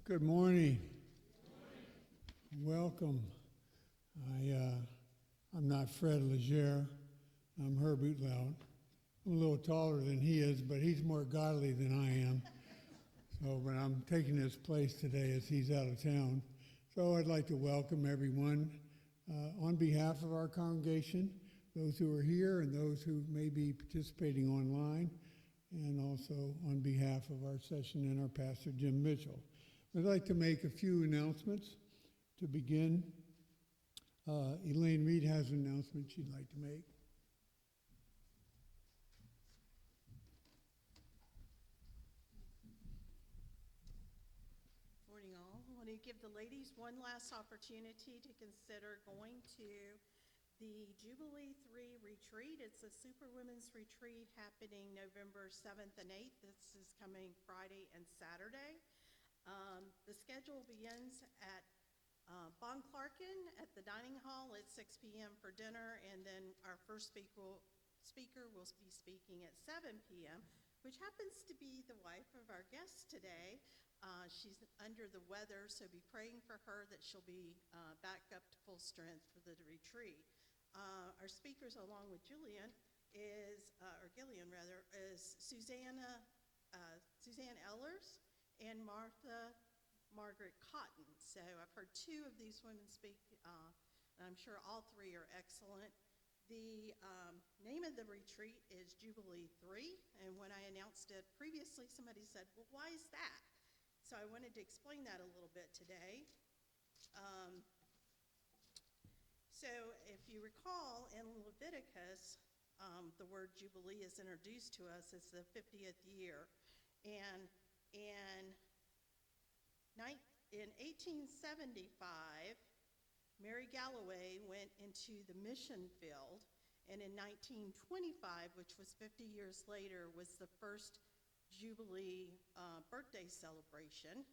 Good morning. Welcome. I'm not Fred Legere. I'm Herbert Loud. I'm a little taller than he is, but he's more godly than I am. But I'm taking his place today as he's out of town. So I'd like to welcome everyone on behalf of our congregation, those who are here and those who may be participating online, and also on behalf of our session and our pastor, Jim Mitchell. I'd like to make a few announcements to begin. Elaine Reed has an announcement she'd like to make. Morning all. I want to give the ladies one last opportunity to consider going to the Jubilee 3 retreat. It's a Super Women's Retreat happening November 7th and 8th. This is coming Friday and Saturday. The schedule begins at Bon Clarkin at the dining hall at 6 p.m. for dinner, and then our first speaker will be speaking at 7 p.m., which happens to be the wife of our guest today. She's under the weather, so be praying for her that she'll be back up to full strength for the retreat. Our speakers, along with Gillian is Suzanne Ellers and Margaret Cotton. So I've heard two of these women speak, and I'm sure all three are excellent. The name of the retreat is Jubilee 3, and when I announced it previously, somebody said, well, why is that? So I wanted to explain that a little bit today. So if you recall, in Leviticus, the word Jubilee is introduced to us as the 50th year. And in 1875, Mary Galloway went into the mission field, and in 1925, which was 50 years later, was the first Jubilee birthday celebration.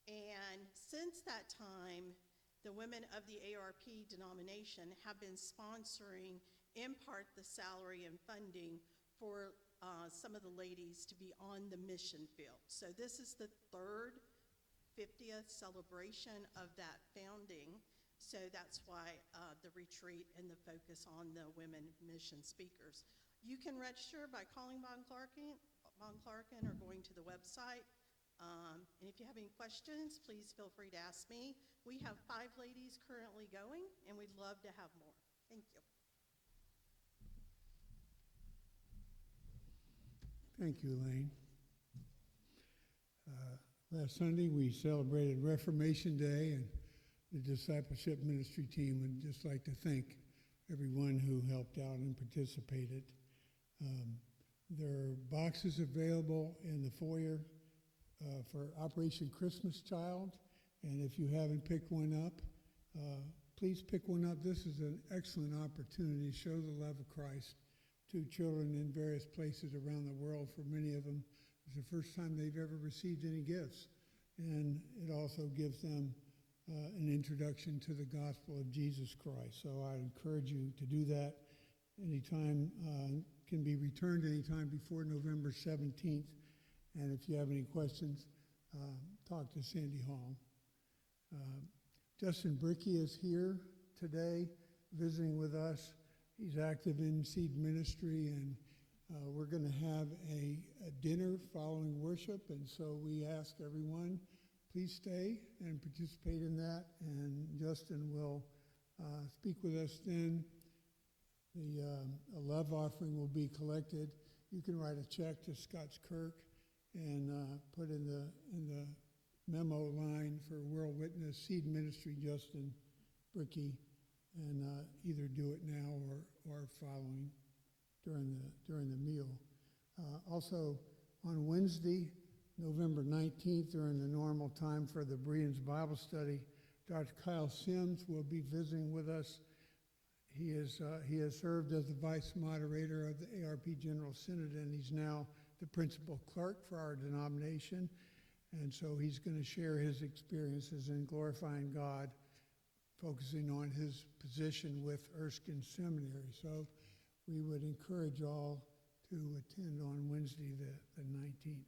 And since that time, the women of the ARP denomination have been sponsoring, in part, the salary and funding for some of the ladies to be on the mission field. So this is the third 50th celebration of that founding. So that's why the retreat and the focus on the women mission speakers. You can register by calling Bon Clarkin or going to the website. And if you have any questions, please feel free to ask me. We have 5 ladies currently going, and we'd love to have more. Thank you. Thank you, Elaine. Last Sunday, we celebrated Reformation Day, and the discipleship ministry team would just like to thank everyone who helped out and participated. There are boxes available in the foyer for Operation Christmas Child, and if you haven't picked one up, please pick one up. This is an excellent opportunity to show the love of Christ to children in various places around the world. For many of them, it's the first time they've ever received any gifts, and it also gives them an introduction to the gospel of Jesus Christ. So I encourage you to do that anytime. Can be returned anytime before November 17th. And if you have any questions, talk to Sandy Hall. Justin Brickey is here today visiting with us. He's active in seed ministry, and we're going to have a dinner following worship. And so we ask everyone, please stay and participate in that. And Justin will speak with us then. A love offering will be collected. You can write a check to Scots Kirk and put in the memo line for World Witness Seed Ministry, Justin Brickey, and either do it now or following during the meal. Also, on Wednesday, November 19th, during the normal time for the Bereans Bible Study, Dr. Kyle Sims will be visiting with us. He has served as the vice moderator of the ARP General Synod, and he's now the principal clerk for our denomination. And so he's going to share his experiences in glorifying God, focusing on his position with Erskine Seminary. So we would encourage all to attend on Wednesday the 19th.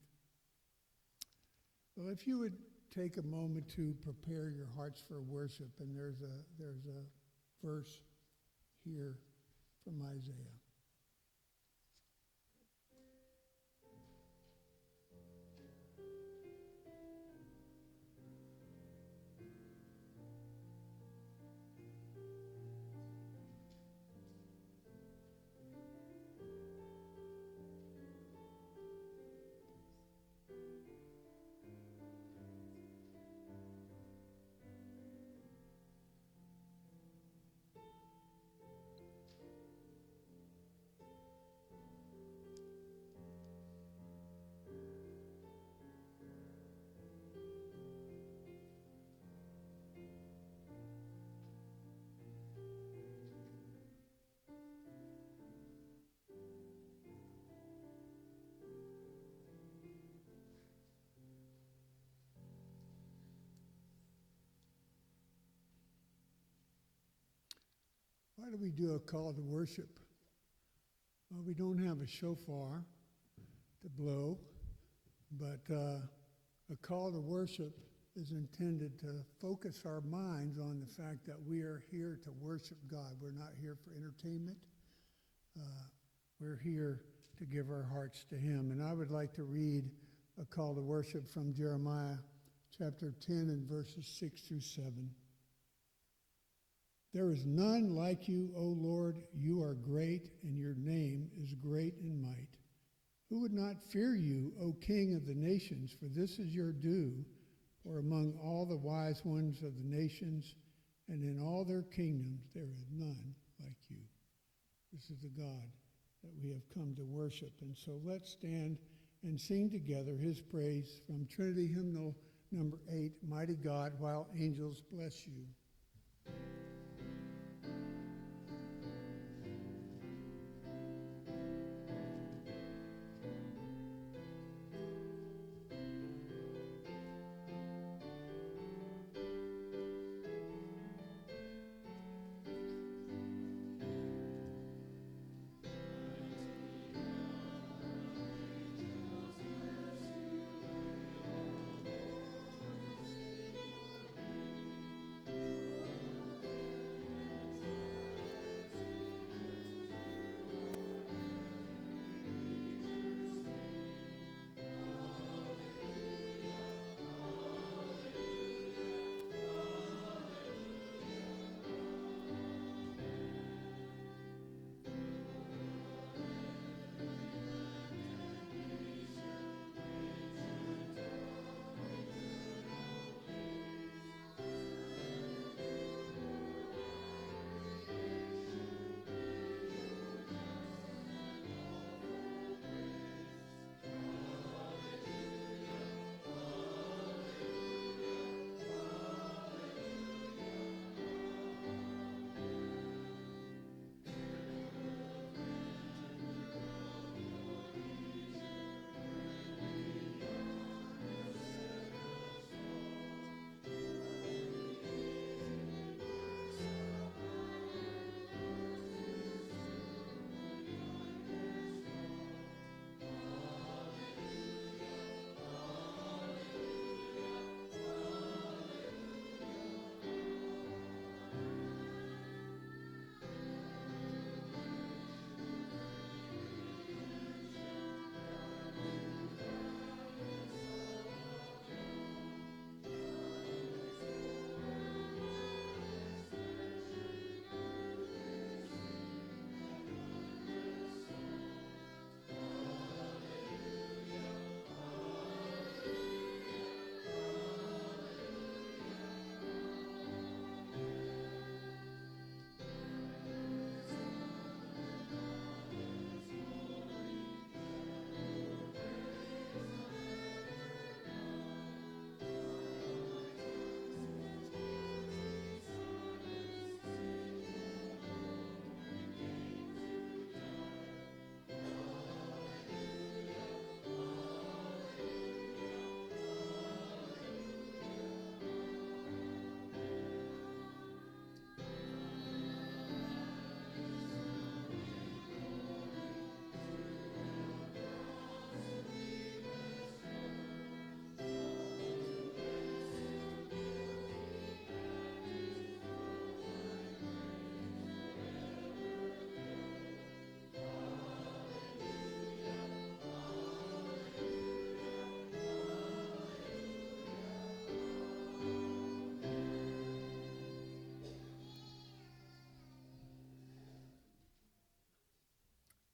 Well, if you would take a moment to prepare your hearts for worship. And there's a verse here from Isaiah. Why do we do a call to worship? Well, we don't have a shofar to blow, but a call to worship is intended to focus our minds on the fact that we are here to worship God. We're not here for entertainment. We're here to give our hearts to Him. And I would like to read a call to worship from Jeremiah chapter 10 and verses 6 through 7. There is none like you, O Lord. You are great, and your name is great in might. Who would not fear you, O King of the nations? For this is your due. For among all the wise ones of the nations, and in all their kingdoms, there is none like you. This is the God that we have come to worship. And so let's stand and sing together His praise from Trinity Hymnal number 8, Mighty God, While Angels Bless You.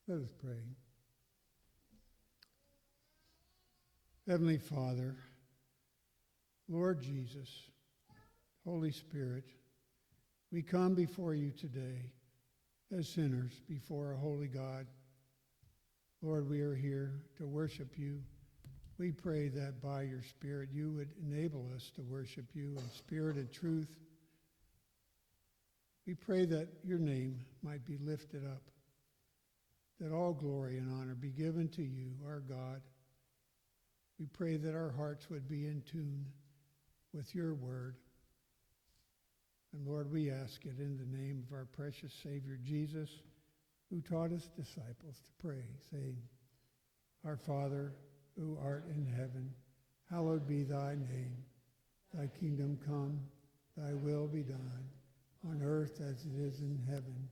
Let us pray. Heavenly Father, Lord Jesus, Holy Spirit, we come before you today as sinners before a holy God. Lord, we are here to worship you. We pray that by your Spirit you would enable us to worship you in spirit and truth. We pray that your name might be lifted up, that all glory and honor be given to you, our God. We pray that our hearts would be in tune with your word. And Lord, we ask it in the name of our precious Savior Jesus, who taught his disciples to pray, saying, Our Father, who art in heaven, hallowed be thy name. Thy kingdom come, thy will be done, on earth as it is in heaven.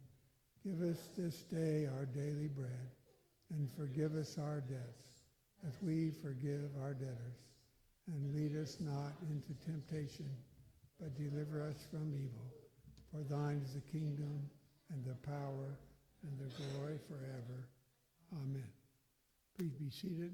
Give us this day our daily bread, and forgive us our debts, as we forgive our debtors. And lead us not into temptation, but deliver us from evil. For thine is the kingdom, and the power, and the glory forever. Amen. Please be seated.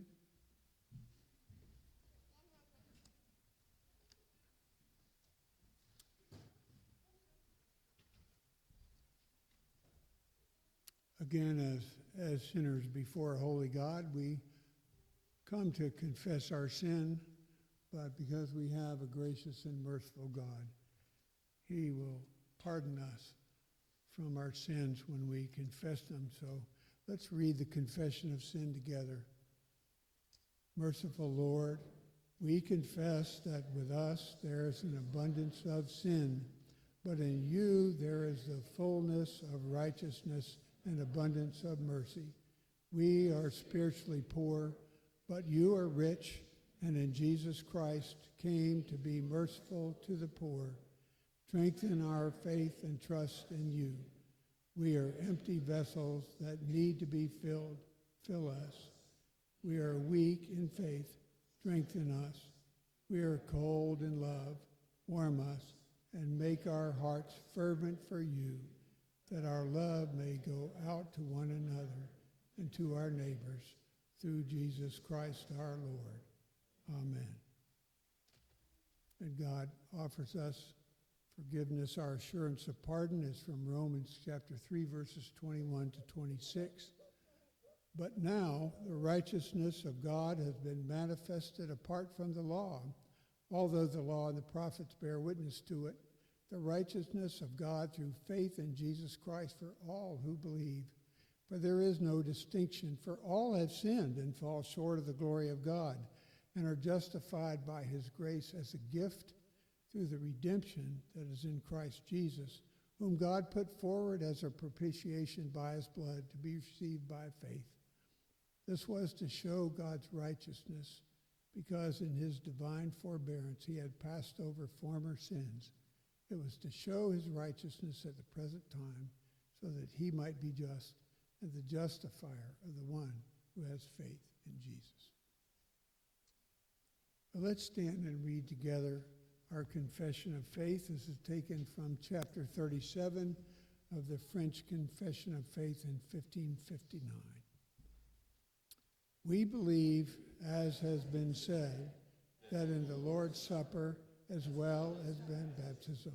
Again, as sinners before a holy God, we come to confess our sin, but because we have a gracious and merciful God, he will pardon us from our sins when we confess them. So let's read the confession of sin together. Merciful Lord, we confess that with us there is an abundance of sin, but in you there is the fullness of righteousness and abundance of mercy. We are spiritually poor, but you are rich, and in Jesus Christ came to be merciful to the poor. Strengthen our faith and trust in you. We are empty vessels that need to be filled. Fill us. We are weak in faith. Strengthen us. We are cold in love. Warm us and make our hearts fervent for you, that our love may go out to one another and to our neighbors through Jesus Christ our Lord. Amen. And God offers us forgiveness. Our assurance of pardon is from Romans chapter 3, verses 21 to 26. But now the righteousness of God has been manifested apart from the law, although the law and the prophets bear witness to it, the righteousness of God through faith in Jesus Christ for all who believe. For there is no distinction, for all have sinned and fall short of the glory of God, and are justified by his grace as a gift through the redemption that is in Christ Jesus, whom God put forward as a propitiation by his blood to be received by faith. This was to show God's righteousness, because in his divine forbearance he had passed over former sins. It was to show his righteousness at the present time, so that he might be just and the justifier of the one who has faith in Jesus. Well, let's stand and read together our confession of faith. This is taken from chapter 37 of the French Confession of Faith in 1559. We believe, as has been said, that in the Lord's Supper, as well as in baptism,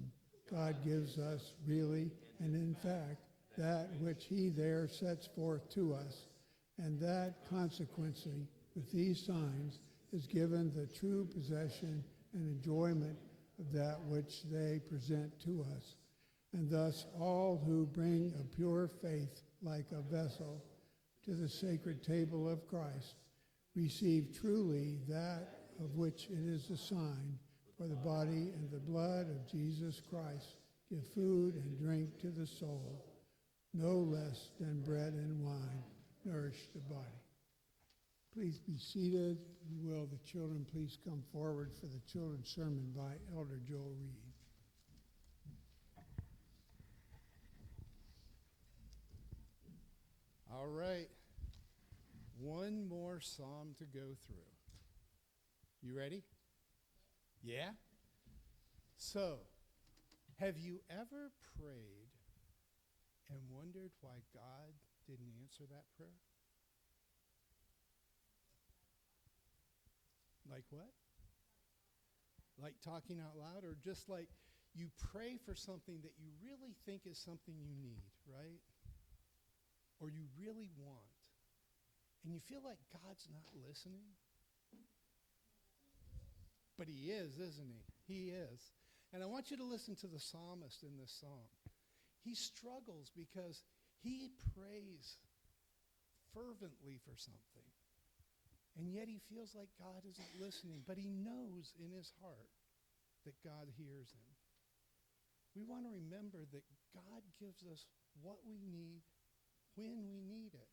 God gives us really and in fact that which he there sets forth to us, and that consequently with these signs is given the true possession and enjoyment of that which they present to us. And thus all who bring a pure faith like a vessel to the sacred table of Christ receive truly that of which it is a sign, for the body and the blood of Jesus Christ give food and drink to the soul, no less than bread and wine nourish the body. Please be seated. Will the children please come forward for the children's sermon by Elder Joel Reed. All right. One more psalm to go through. You ready? Yeah? So, have you ever prayed and wondered why God didn't answer that prayer? Like what? Like talking out loud, or just like you pray for something that you really think is something you need, right? Or you really want, and you feel like God's not listening? But he is, isn't he? He is. And I want you to listen to the psalmist in this psalm. He struggles because he prays fervently for something. And yet he feels like God isn't listening, but he knows in his heart that God hears him. We want to remember that God gives us what we need when we need it.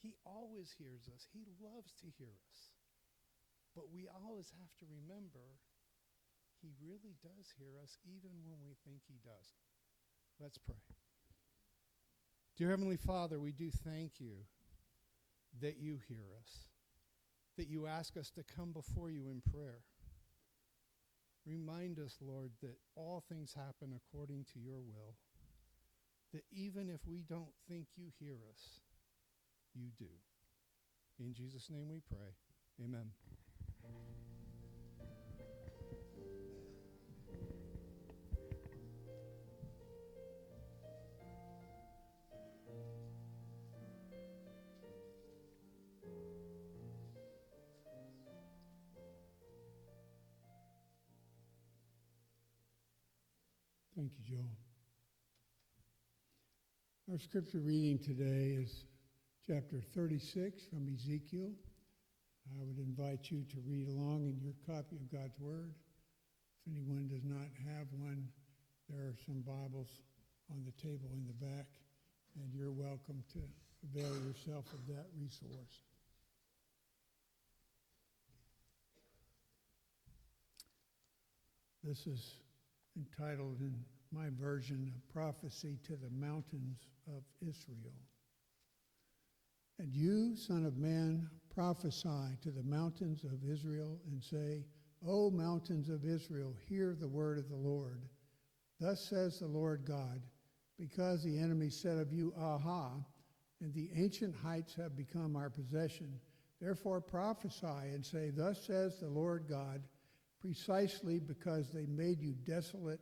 He always hears us. He loves to hear us. But we always have to remember he really does hear us even when we think he doesn't. Let's pray. Dear Heavenly Father, we do thank you that you hear us, that you ask us to come before you in prayer. Remind us, Lord, that all things happen according to your will, that even if we don't think you hear us, you do. In Jesus' name we pray. Amen. Thank you, Joel. Our scripture reading today is chapter 36 from Ezekiel. I would invite you to read along in your copy of God's Word. If anyone does not have one, there are some Bibles on the table in the back, and you're welcome to avail yourself of that resource. This is entitled in my version, A Prophecy to the Mountains of Israel. And you, son of man, prophesy to the mountains of Israel and say, O mountains of Israel, hear the word of the Lord. Thus says the Lord God, because the enemy said of you, Aha, and the ancient heights have become our possession, therefore prophesy and say, Thus says the Lord God, precisely because they made you desolate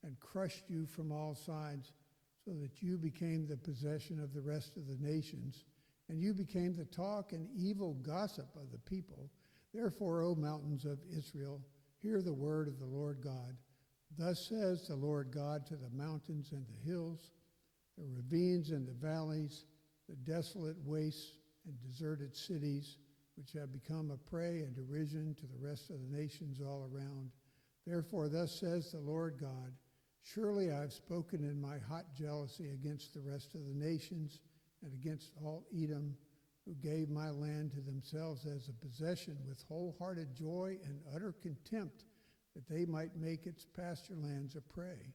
and crushed you from all sides, so that you became the possession of the rest of the nations, and you became the talk and evil gossip of the people. Therefore, O mountains of Israel, hear the word of the Lord God. Thus says the Lord God to the mountains and the hills, the ravines and the valleys, the desolate wastes and deserted cities, which have become a prey and derision to the rest of the nations all around. Therefore, thus says the Lord God, surely I have spoken in my hot jealousy against the rest of the nations and against all Edom, who gave my land to themselves as a possession with wholehearted joy and utter contempt, that they might make its pasture lands a prey.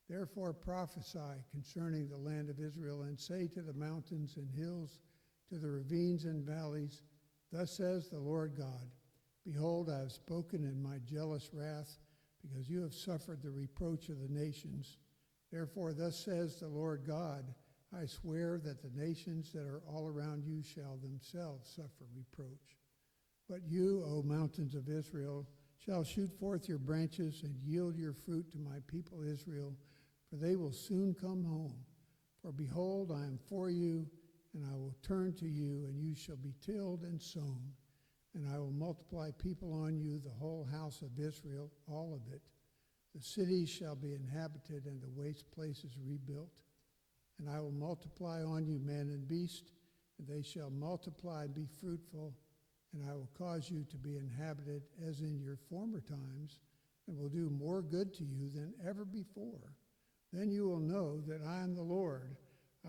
Therefore prophesy concerning the land of Israel, and say to the mountains and hills, to the ravines and valleys, Thus says the Lord God, Behold, I have spoken in my jealous wrath, because you have suffered the reproach of the nations. Therefore, thus says the Lord God, I swear that the nations that are all around you shall themselves suffer reproach. But you, O mountains of Israel, shall shoot forth your branches and yield your fruit to my people Israel, for they will soon come home. For behold, I am for you, and I will turn to you, and you shall be tilled and sown. And I will multiply people on you, the whole house of Israel, all of it. The cities shall be inhabited, and the waste places rebuilt. And I will multiply on you man and beast, and they shall multiply and be fruitful. And I will cause you to be inhabited as in your former times, and will do more good to you than ever before. Then you will know that I am the Lord.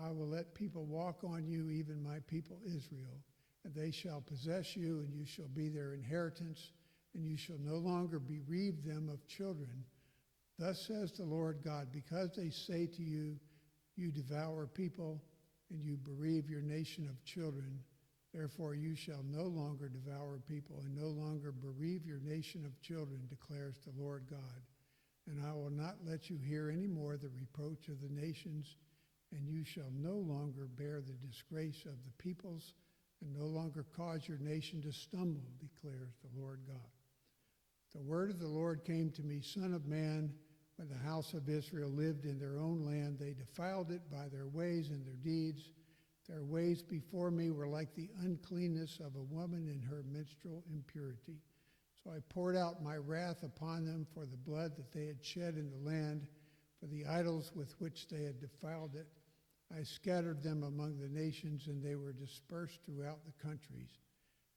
I will let people walk on you, even my people Israel. And they shall possess you, and you shall be their inheritance, and you shall no longer bereave them of children. Thus says the Lord God, because they say to you, You devour people, and you bereave your nation of children, therefore you shall no longer devour people, and no longer bereave your nation of children, declares the Lord God. And I will not let you hear any more the reproach of the nations, and you shall no longer bear the disgrace of the peoples, and no longer cause your nation to stumble, declares the Lord God. The word of the Lord came to me, Son of man, when the house of Israel lived in their own land, they defiled it by their ways and their deeds. Their ways before me were like the uncleanness of a woman in her menstrual impurity. So I poured out my wrath upon them for the blood that they had shed in the land, for the idols with which they had defiled it. I scattered them among the nations, and they were dispersed throughout the countries.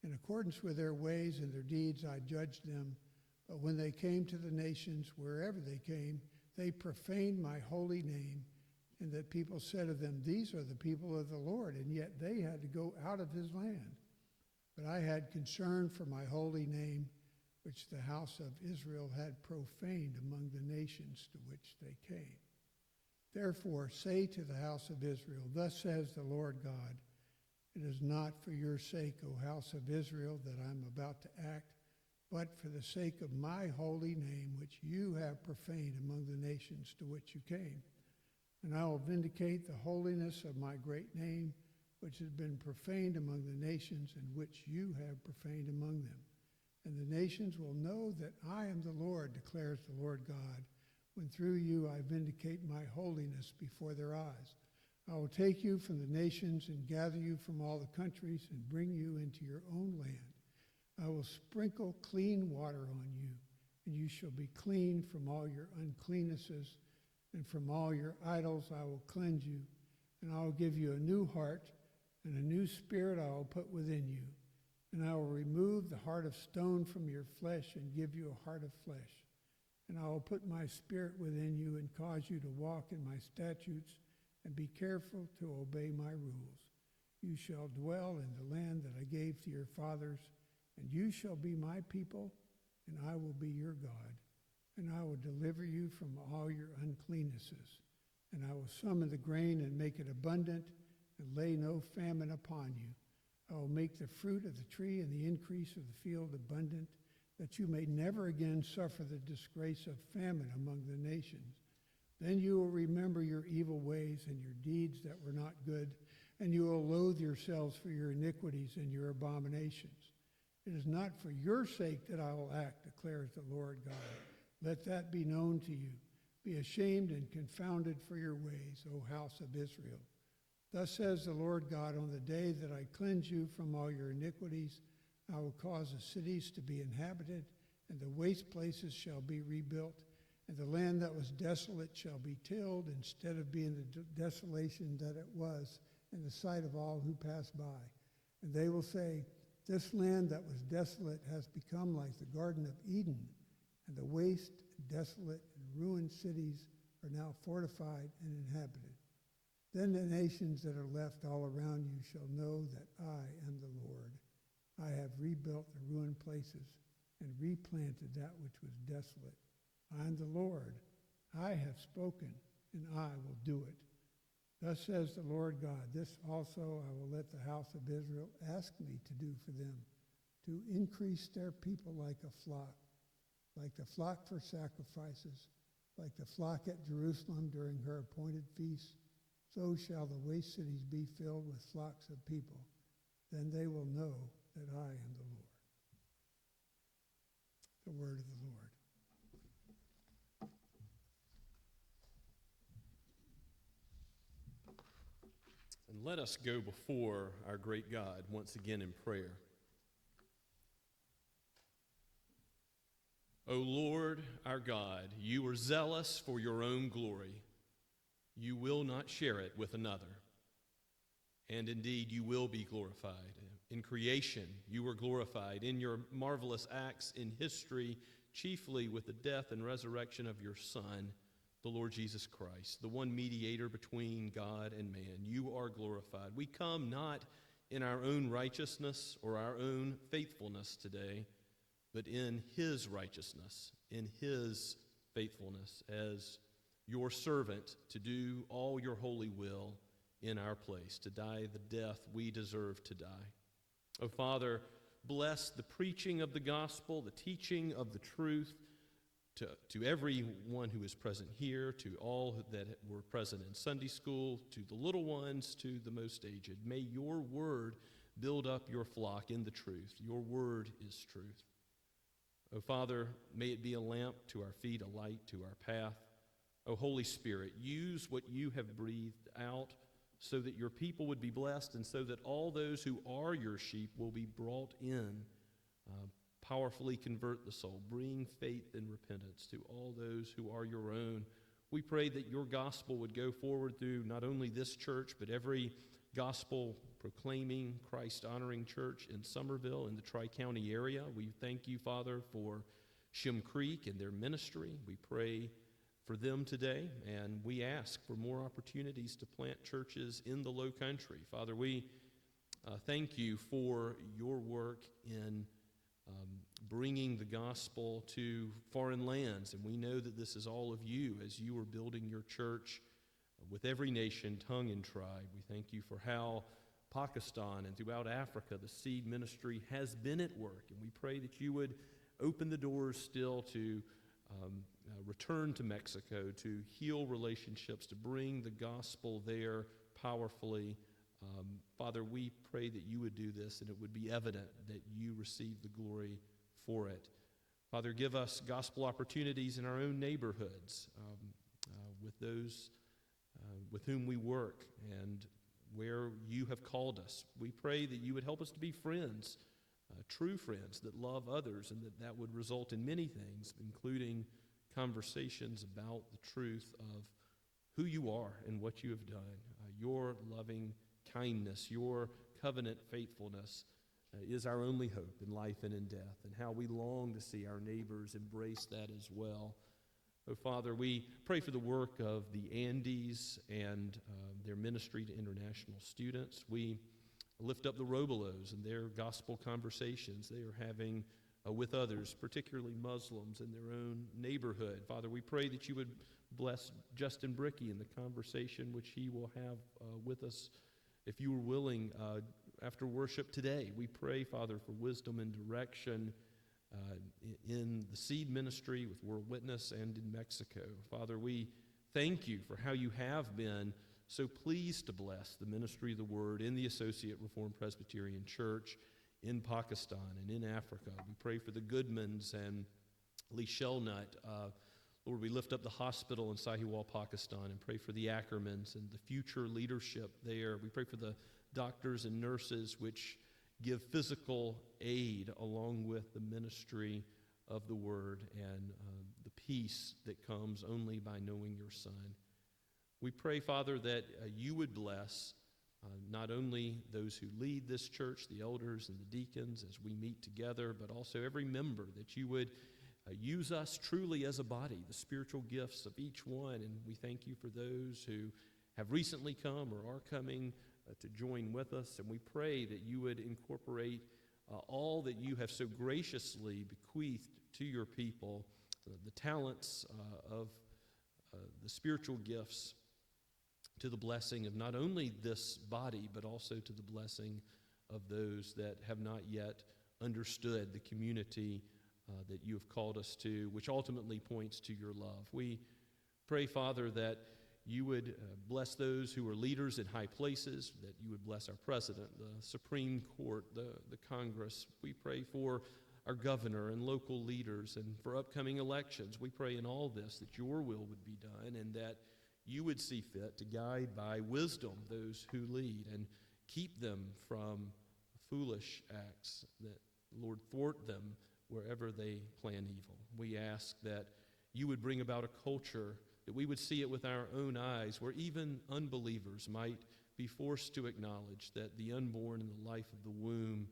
In accordance with their ways and their deeds, I judged them. But when they came to the nations, wherever they came, they profaned my holy name, and that people said of them, these are the people of the Lord, and yet they had to go out of his land. But I had concern for my holy name, which the house of Israel had profaned among the nations to which they came. Therefore say to the house of Israel, thus says the Lord God, it is not for your sake, O house of Israel, that I am about to act, but for the sake of my holy name, which you have profaned among the nations to which you came. And I will vindicate the holiness of my great name, which has been profaned among the nations, and which you have profaned among them. And the nations will know that I am the Lord, declares the Lord God, when through you I vindicate my holiness before their eyes. I will take you from the nations and gather you from all the countries and bring you into your own land. I will sprinkle clean water on you, and you shall be clean from all your uncleannesses, and from all your idols I will cleanse you. And I will give you a new heart, and a new spirit I will put within you. And I will remove the heart of stone from your flesh and give you a heart of flesh. And I will put my spirit within you and cause you to walk in my statutes and be careful to obey my rules. You shall dwell in the land that I gave to your fathers, and you shall be my people, and I will be your God. And I will deliver you from all your uncleannesses. And I will summon the grain and make it abundant, and lay no famine upon you. I will make the fruit of the tree and the increase of the field abundant, that you may never again suffer the disgrace of famine among the nations. Then you will remember your evil ways and your deeds that were not good, and you will loathe yourselves for your iniquities and your abominations. It is not for your sake that I will act, declares the Lord God. Let that be known to you. Be ashamed and confounded for your ways, O house of Israel. Thus says the Lord God, on the day that I cleanse you from all your iniquities, I will cause the cities to be inhabited, and the waste places shall be rebuilt, and the land that was desolate shall be tilled instead of being the desolation that it was in the sight of all who pass by. And they will say, this land that was desolate has become like the Garden of Eden, and the waste, desolate, and ruined cities are now fortified and inhabited. Then the nations that are left all around you shall know that I am the Lord. I have rebuilt the ruined places and replanted that which was desolate. I am the Lord. I have spoken, and I will do it. Thus says the Lord God, this also I will let the house of Israel ask me to do for them, to increase their people like a flock for sacrifices, like the flock at Jerusalem during her appointed feasts. So shall the waste cities be filled with flocks of people. Then they will know that I am the Lord. The word of the Lord. And let us go before our great God once again in prayer. O Lord, our God, you are zealous for your own glory. You will not share it with another. And indeed, you will be glorified. In creation, you were glorified. In your marvelous acts in history, chiefly with the death and resurrection of your Son, the Lord Jesus Christ, the one mediator between God and man. You are glorified. We come not in our own righteousness or our own faithfulness today, but in his righteousness, in his faithfulness as your servant to do all your holy will in our place, to die the death we deserve to die. Oh, Father, bless the preaching of the gospel, the teaching of the truth, to everyone who is present here, to all that were present in Sunday school, to the little ones, to the most aged. May your word build up your flock in the truth. Your word is truth. Oh, Father, may it be a lamp to our feet, a light to our path. Oh, Holy Spirit, use what you have breathed out so that your people would be blessed and so that all those who are your sheep will be brought in. Powerfully convert the soul. Bring faith and repentance to all those who are your own. We pray that your gospel would go forward through not only this church, but every gospel-proclaiming, Christ-honoring church in Somerville, in the Tri-County area. We thank you, Father, for Shem Creek and their ministry. We pray for them today, and we ask for more opportunities to plant churches in the Low Country. Father, we thank you for your work in bringing the gospel to foreign lands, and we know that this is all of you as you are building your church with every nation, tongue, and tribe. We thank you for how Pakistan and throughout Africa the seed ministry has been at work, and we pray that you would open the doors still to return to Mexico, to heal relationships, to bring the gospel there powerfully. Father, we pray that you would do this and it would be evident that you receive the glory for it. Father, give us gospel opportunities in our own neighborhoods with those with whom we work and where you have called us. We pray that you would help us to be friends, true friends that love others, and that would result in many things, including conversations about the truth of who you are and what you have done. Your loving kindness, your covenant faithfulness is our only hope in life and in death, and how we long to see our neighbors embrace that as well. Oh, Father, we pray for the work of the Andes and their ministry to international students. We lift up the Robolos and their gospel conversations they are having with others, particularly Muslims in their own neighborhood. Father, we pray that you would bless Justin Bricky in the conversation which he will have with us, if you are willing, after worship today. We pray, Father, for wisdom and direction in the seed ministry with World Witness and in Mexico. Father, we thank you for how you have been so pleased to bless the ministry of the word in the Associate Reformed Presbyterian Church in Pakistan and in Africa. We pray for the Goodmans and Lee Shelnut. Lord, we lift up the hospital in Sahiwal, Pakistan, and pray for the Ackermans and the future leadership there. We pray for the doctors and nurses which give physical aid along with the ministry of the word and the peace that comes only by knowing your Son. We pray, Father, that you would bless not only those who lead this church, the elders and the deacons as we meet together, but also every member, that you would use us truly as a body, the spiritual gifts of each one. And we thank you for those who have recently come or are coming to join with us. And we pray that you would incorporate all that you have so graciously bequeathed to your people, the talents of the spiritual gifts, to the blessing of not only this body, but also to the blessing of those that have not yet understood the community that you have called us to, which ultimately points to your love. We pray, Father, that you would bless those who are leaders in high places, that you would bless our president, the Supreme Court, the Congress. We pray for our governor and local leaders and for upcoming elections. We pray in all this that your will would be done and that you would see fit to guide by wisdom those who lead and keep them from foolish acts that, Lord, thwart them wherever they plan evil. We ask that you would bring about a culture that we would see it with our own eyes, where even unbelievers might be forced to acknowledge that the unborn and the life of the womb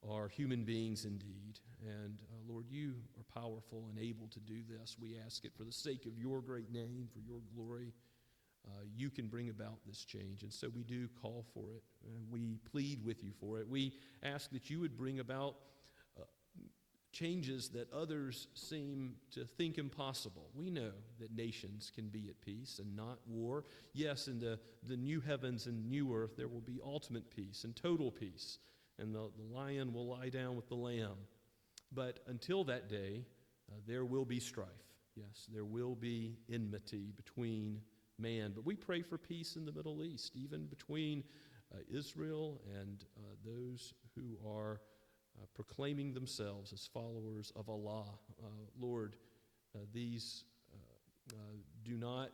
are human beings indeed. And Lord, you are powerful and able to do this. We ask it for the sake of your great name, for your glory. You can bring about this change, and so we do call for it. We plead with you for it. We ask that you would bring about changes that others seem to think impossible. We know that nations can be at peace and not war. Yes, in the new heavens and new earth, there will be ultimate peace and total peace, and the lion will lie down with the lamb. But until that day, there will be strife. Yes, there will be enmity between man, but we pray for peace in the Middle East, even between Israel and those who are proclaiming themselves as followers of Allah. Lord, these do not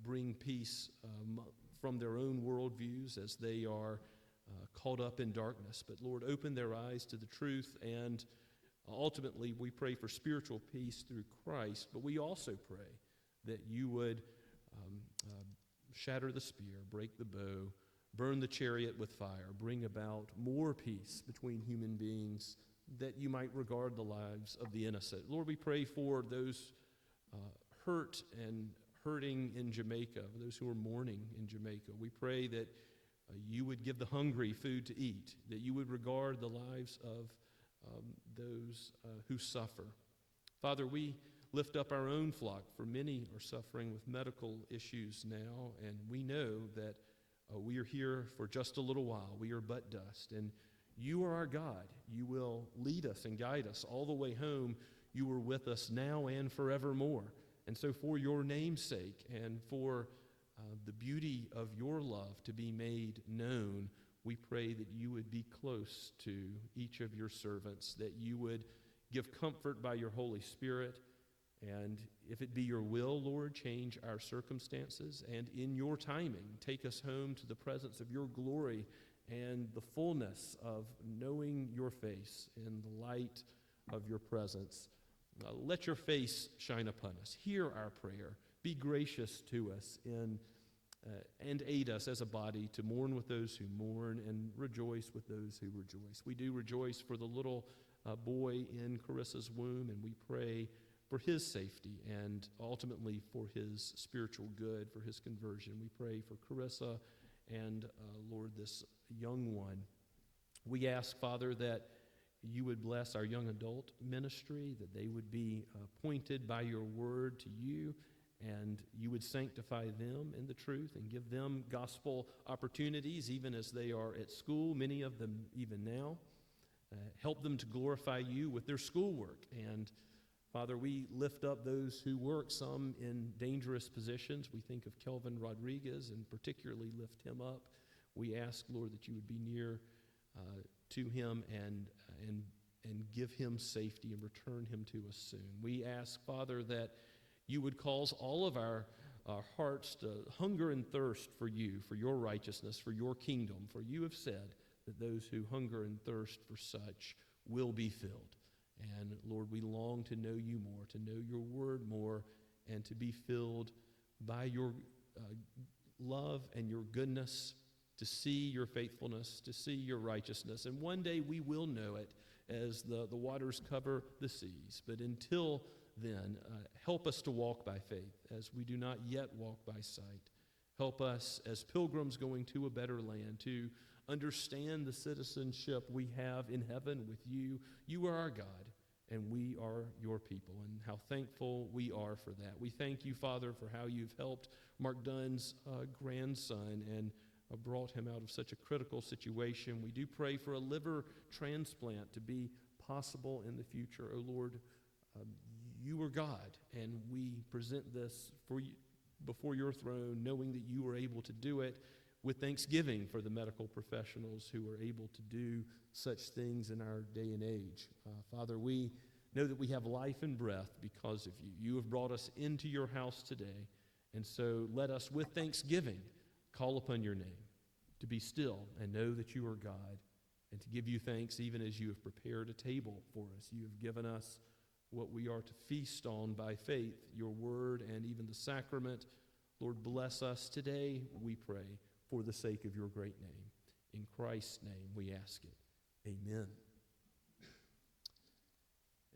bring peace from their own worldviews as they are caught up in darkness. But Lord, open their eyes to the truth, and ultimately we pray for spiritual peace through Christ, but we also pray that you would shatter the spear, break the bow, burn the chariot with fire, bring about more peace between human beings, that you might regard the lives of the innocent. Lord, we pray for those hurt and hurting in Jamaica, those who are mourning in Jamaica. We pray that you would give the hungry food to eat, that you would regard the lives of those who suffer. Father, we lift up our own flock, for many are suffering with medical issues now, and we know that we are here for just a little while. We are but dust, and you are our God. You will lead us and guide us all the way home. You are with us now and forevermore. And so for your name's sake and for the beauty of your love to be made known, we pray that you would be close to each of your servants, that you would give comfort by your Holy Spirit, and if it be your will, Lord, change our circumstances, and in your timing, take us home to the presence of your glory and the fullness of knowing your face in the light of your presence. Let your face shine upon us. Hear our prayer. Be gracious to us and aid us as a body to mourn with those who mourn and rejoice with those who rejoice. We do rejoice for the little boy in Carissa's womb, and we pray for his safety and ultimately for his spiritual good, for his conversion. We pray for Carissa and, Lord, this young one. We ask, Father, that you would bless our young adult ministry, that they would be pointed by your word to you, and you would sanctify them in the truth and give them gospel opportunities even as they are at school, many of them even now. Help them to glorify you with their schoolwork. And Father, we lift up those who work, some in dangerous positions. We think of Kelvin Rodriguez and particularly lift him up. We ask, Lord, that you would be near to him and give him safety and return him to us soon. We ask, Father, that you would cause all of our hearts to hunger and thirst for you, for your righteousness, for your kingdom. For you have said that those who hunger and thirst for such will be filled. And Lord, we long to know you more, to know your word more, and to be filled by your love and your goodness, to see your faithfulness, to see your righteousness. And one day we will know it as the waters cover the seas. But until then, help us to walk by faith as we do not yet walk by sight. Help us as pilgrims going to a better land to understand the citizenship we have in heaven with you. You are our God, and we are your people, and how thankful we are for that. We thank you, Father, for how you've helped Mark Dunn's grandson and brought him out of such a critical situation. We do pray for a liver transplant to be possible in the future. Oh, Lord, you are God, and we present this for you, before your throne, knowing that you are able to do it, with thanksgiving for the medical professionals who are able to do such things in our day and age. Father, we know that we have life and breath because of you. You have brought us into your house today, and so let us, with thanksgiving, call upon your name, to be still and know that you are God, and to give you thanks even as you have prepared a table for us. You have given us what we are to feast on by faith, your word and even the sacrament. Lord, bless us today, we pray, for the sake of your great name. In Christ's name we ask it. Amen.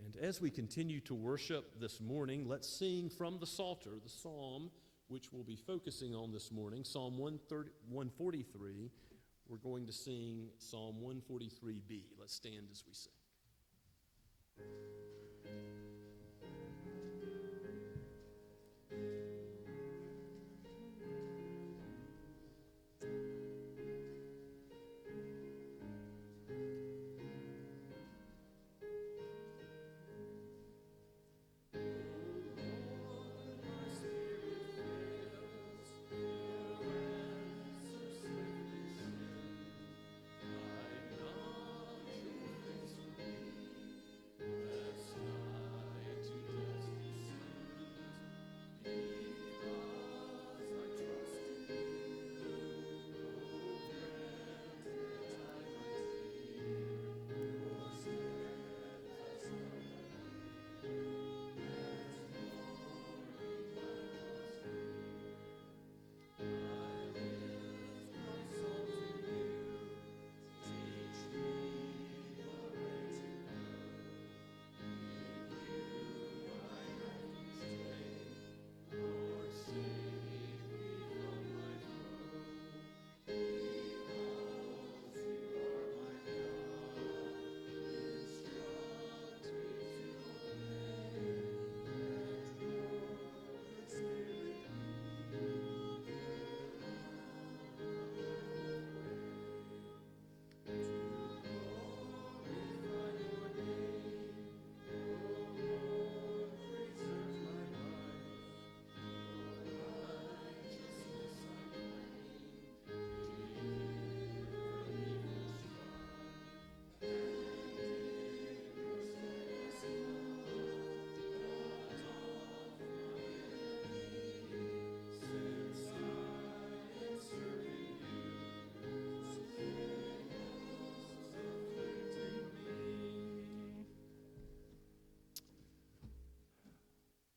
And as we continue to worship this morning, let's sing from the Psalter, the psalm which we'll be focusing on this morning, Psalm 143. We're going to sing Psalm 143b. Let's stand as we sing. Lord,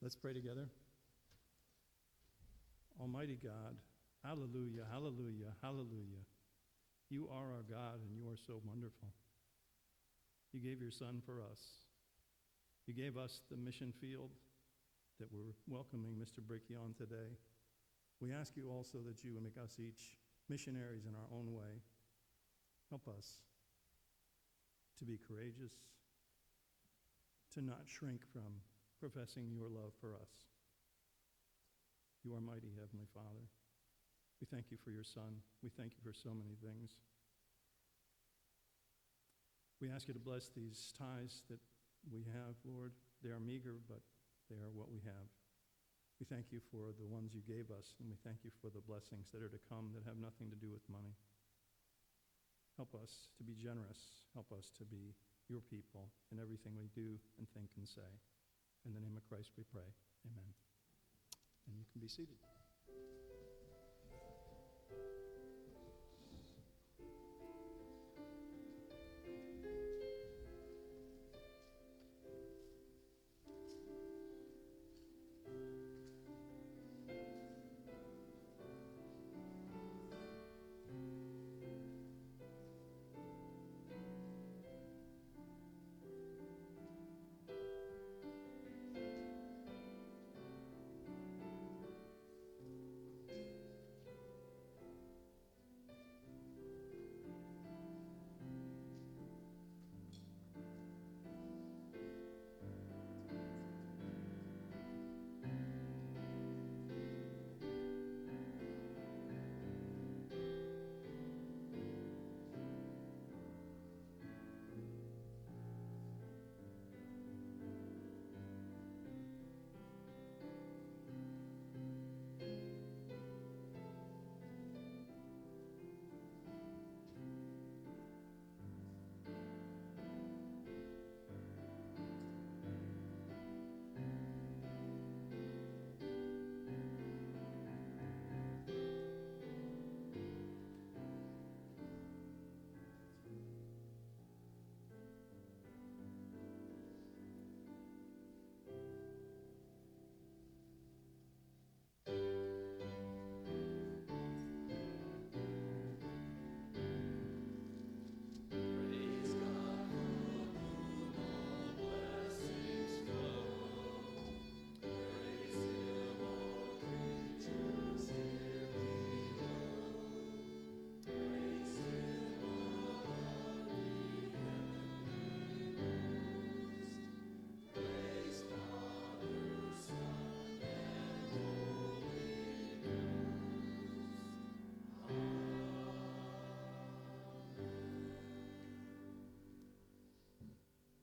Let's pray together. Almighty God, hallelujah, hallelujah, hallelujah. You are our God, and you are so wonderful. You gave your Son for us. You gave us the mission field that we're welcoming Mr. Bricky on today. We ask you also that you would make us each missionaries in our own way. Help us to be courageous, to not shrink from professing your love for us. You are mighty, Heavenly Father. We thank you for your Son. We thank you for so many things. We ask you to bless these tithes that we have, Lord. They are meager, but they are what we have. We thank you for the ones you gave us, and we thank you for the blessings that are to come that have nothing to do with money. Help us to be generous. Help us to be your people in everything we do and think and say. In the name of Christ we pray. Amen. And you can be seated.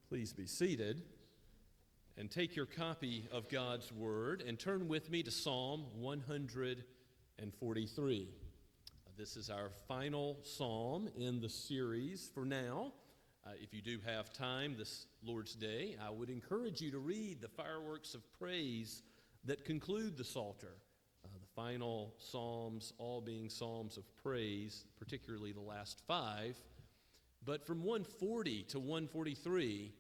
Please be seated and take your copy of God's Word and turn with me to Psalm 143. This is our final psalm in the series for now. If you do have time this Lord's Day, I would encourage you to read the fireworks of praise that conclude the Psalter. The final psalms all being psalms of praise, particularly the last 5. But from 140 to 143,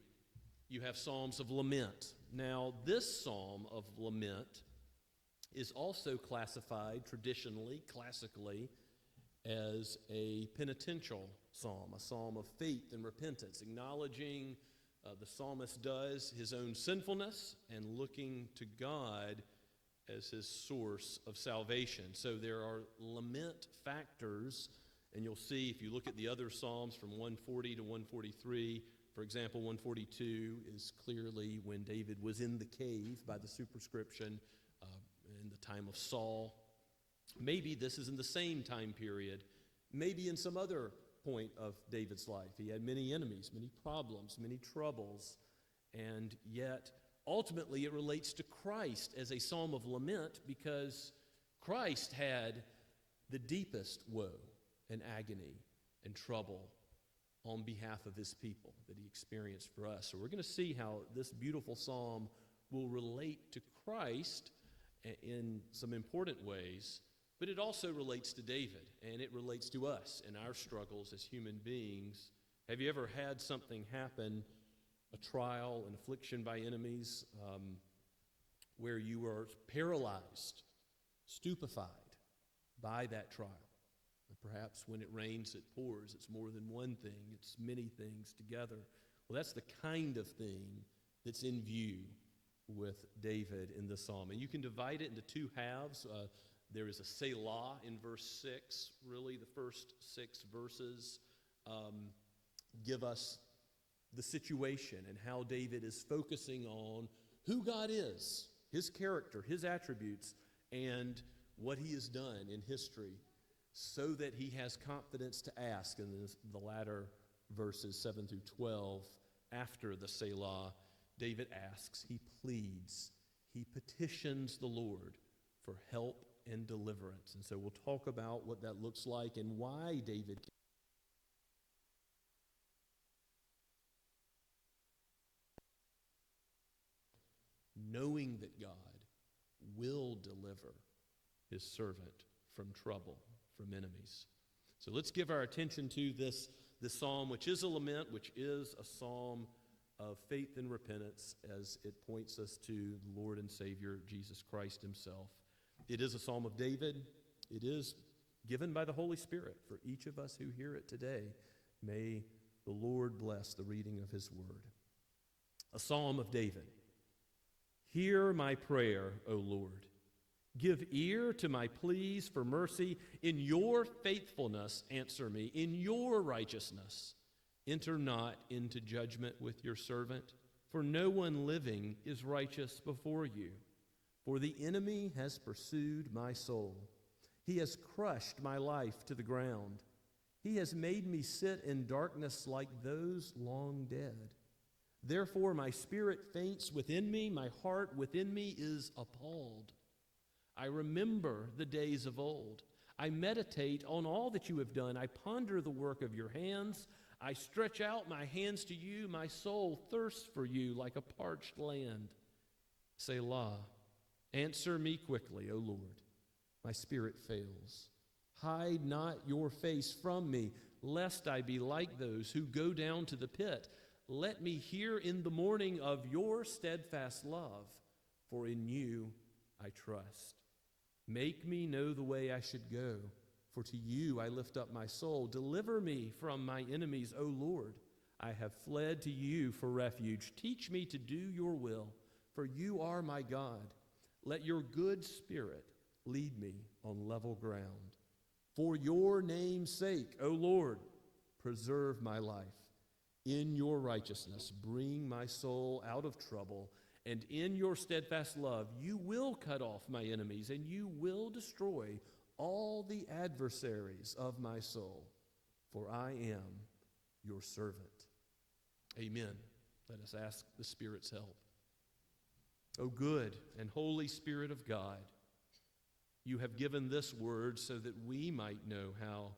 you have psalms of lament. Now, this psalm of lament is also classified traditionally, classically, as a penitential psalm, a psalm of faith and repentance, acknowledging the psalmist does his own sinfulness and looking to God as his source of salvation. So there are lament factors, and you'll see if you look at the other psalms from 140 to 143, for example, 142 is clearly when David was in the cave by the superscription in the time of Saul. Maybe this is in the same time period, maybe in some other point of David's life. He had many enemies, many problems, many troubles, and yet ultimately it relates to Christ as a psalm of lament because Christ had the deepest woe and agony and trouble on behalf of his people that he experienced for us. So we're going to see how this beautiful psalm will relate to Christ in some important ways, but it also relates to David, and it relates to us in our struggles as human beings. Have you ever had something happen, a trial, an affliction by enemies, where you are paralyzed, stupefied by that trial. And perhaps when it rains, it pours. It's more than one thing. It's many things together. Well, that's the kind of thing that's in view with David in this psalm. And you can divide it into two halves. There is a Selah in verse 6. Really, the first 6 verses give us the situation and how David is focusing on who God is, his character, his attributes, and what he has done in history, so that he has confidence to ask in the latter verses 7 through 12. After the Selah, David asks, he pleads, he petitions the Lord for help and deliverance. And so we'll talk about what that looks like and why David knowing that God will deliver his servant from trouble, from enemies. So let's give our attention to this psalm, which is a lament, which is a psalm of faith and repentance, as it points us to the Lord and Savior, Jesus Christ himself. It is a psalm of David. It is given by the Holy Spirit for each of us who hear it today. May the Lord bless the reading of his word. A psalm of David. Hear my prayer, O Lord. Give ear to my pleas for mercy. In your faithfulness, answer me. In your righteousness, enter not into judgment with your servant. For no one living is righteous before you. For the enemy has pursued my soul. He has crushed my life to the ground. He has made me sit in darkness like those long dead. Therefore my spirit faints within me. My heart within me is appalled. I remember the days of old. I meditate on all that you have done. I ponder the work of your hands. I stretch out my hands to you. My soul thirsts for you like a parched land. Selah. Answer me quickly, O Lord. My spirit fails. Hide not your face from me, lest I be like those who go down to the pit. Let me hear in the morning of your steadfast love, for in you I trust. Make me know the way I should go, for to you I lift up my soul. Deliver me from my enemies, O Lord. I have fled to you for refuge. Teach me to do your will, for you are my God. Let your good spirit lead me on level ground. For your name's sake, O Lord, preserve my life. In your righteousness, bring my soul out of trouble, and in your steadfast love, you will cut off my enemies, and you will destroy all the adversaries of my soul, for I am your servant. Amen. Let us ask the Spirit's help. O good and holy Spirit of God, you have given this word so that we might know how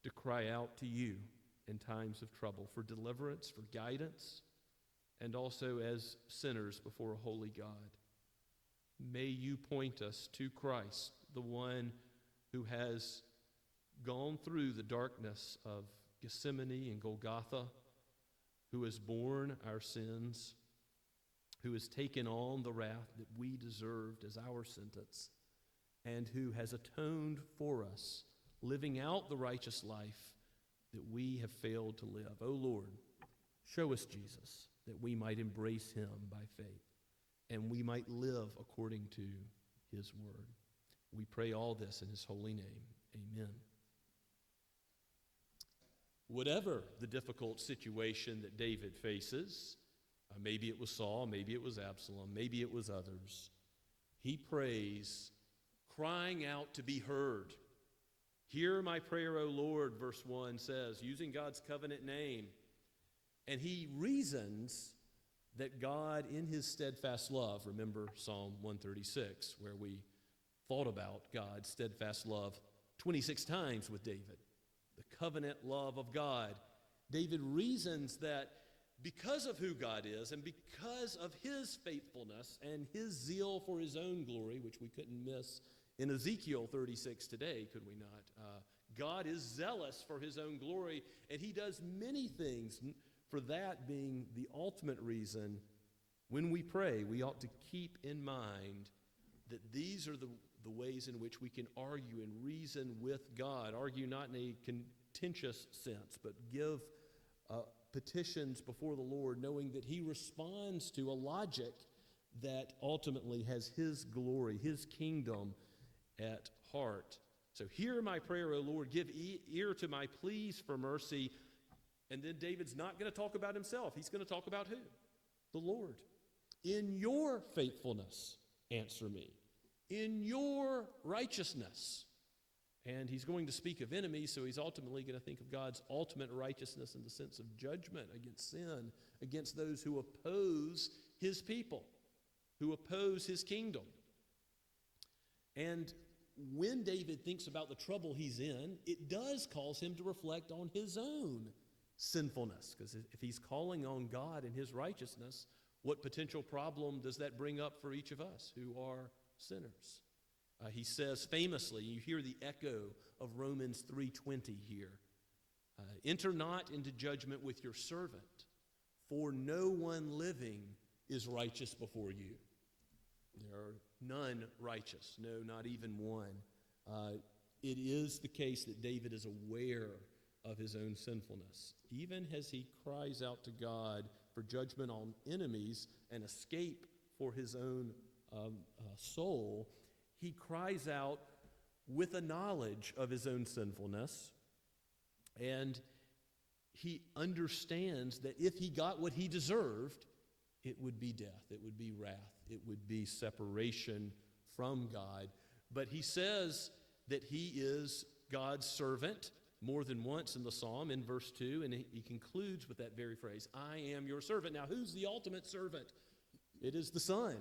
to cry out to you in times of trouble, for deliverance, for guidance, and also as sinners before a holy God. May you point us to Christ, the one who has gone through the darkness of Gethsemane and Golgotha, who has borne our sins, who has taken on the wrath that we deserved as our sentence, and who has atoned for us, living out the righteous life that we have failed to live. O Lord, show us Jesus, that we might embrace him by faith, and we might live according to his word. We pray all this in his holy name. Amen. Whatever the difficult situation that David faces, maybe it was Saul, maybe it was Absalom, maybe it was others, he prays, crying out to be heard. Hear my prayer, O Lord, verse 1 says, using God's covenant name. And he reasons that God, in his steadfast love, remember Psalm 136, where we thought about God's steadfast love 26 times with David, the covenant love of God. David reasons that because of who God is and because of his faithfulness and his zeal for his own glory, which we couldn't miss in Ezekiel 36 today, could we not? God is zealous for his own glory, and he does many things, for that being the ultimate reason When we pray, we ought to keep in mind that these are the ways in which we can argue and reason with God. Argue not in a contentious sense, but give petitions before the Lord, knowing that He responds to a logic that ultimately has His glory, His kingdom at heart. So hear my prayer, O Lord. Give ear to my pleas for mercy. And then David's not going to talk about himself. He's going to talk about who? The Lord. In your faithfulness, answer me. In your righteousness. And he's going to speak of enemies, so he's ultimately going to think of God's ultimate righteousness in the sense of judgment against sin, against those who oppose His people, who oppose His kingdom. And when David thinks about the trouble he's in, it does cause him to reflect on his own sinfulness. Because if he's calling on God and His righteousness, what potential problem does that bring up for each of us who are sinners? He says famously, you hear the echo of Romans 3:20 here, enter not into judgment with your servant, for no one living is righteous before you. There are none righteous, no, not even one. It is the case that David is aware of his own sinfulness. Even as he cries out to God for judgment on enemies and escape for his own soul, he cries out with a knowledge of his own sinfulness, and he understands that if he got what he deserved, it would be death, it would be wrath, it would be separation from God. But he says that he is God's servant more than once in the psalm in verse 2, and he concludes with that very phrase, I am your servant. Now, who's the ultimate servant? It is the Son,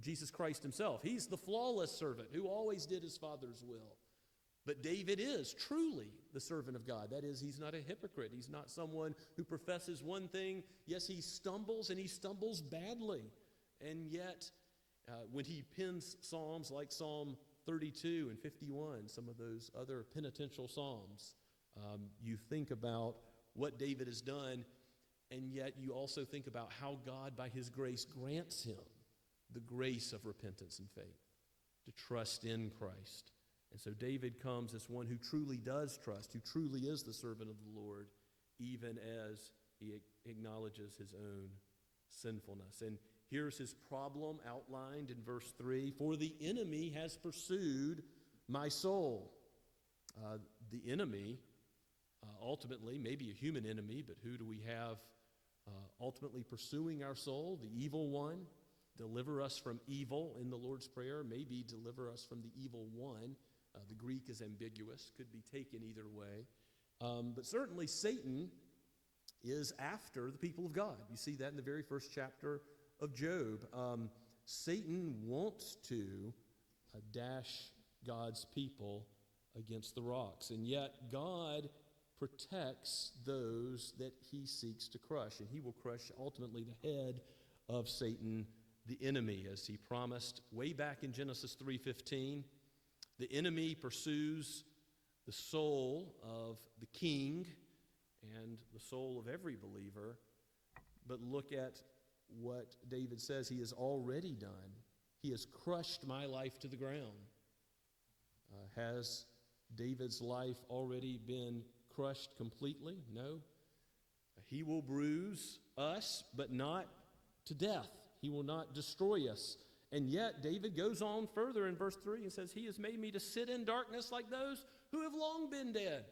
Jesus Christ Himself. He's the flawless servant who always did His Father's will. But David is truly the servant of God. That is, he's not a hypocrite. He's not someone who professes one thing. Yes, he stumbles, and he stumbles badly. And yet, when he pens psalms like Psalm 32 and 51, some of those other penitential psalms, you think about what David has done, and yet you also think about how God, by His grace, grants him the grace of repentance and faith, to trust in Christ. And so David comes as one who truly does trust, who truly is the servant of the Lord, even as he acknowledges his own sinfulness. And here's his problem outlined in verse 3. For the enemy has pursued my soul. The enemy, ultimately, maybe a human enemy, but who do we have ultimately pursuing our soul? The evil one. Deliver us from evil in the Lord's Prayer. Maybe deliver us from the evil one. The Greek is ambiguous, could be taken either way. But certainly Satan is after the people of God. You see that in the very first chapter of Job. Satan wants to dash God's people against the rocks. And yet God protects those that He seeks to crush. And He will crush ultimately the head of Satan, the enemy, as He promised way back in Genesis 3:15. The enemy pursues the soul of the king and the soul of every believer. But look at what David says He has already done. He has crushed my life to the ground. Has David's life already been crushed completely? No. He will bruise us, but not to death. He will not destroy us. And yet, David goes on further in verse 3 and says, He has made me to sit in darkness like those who have long been dead.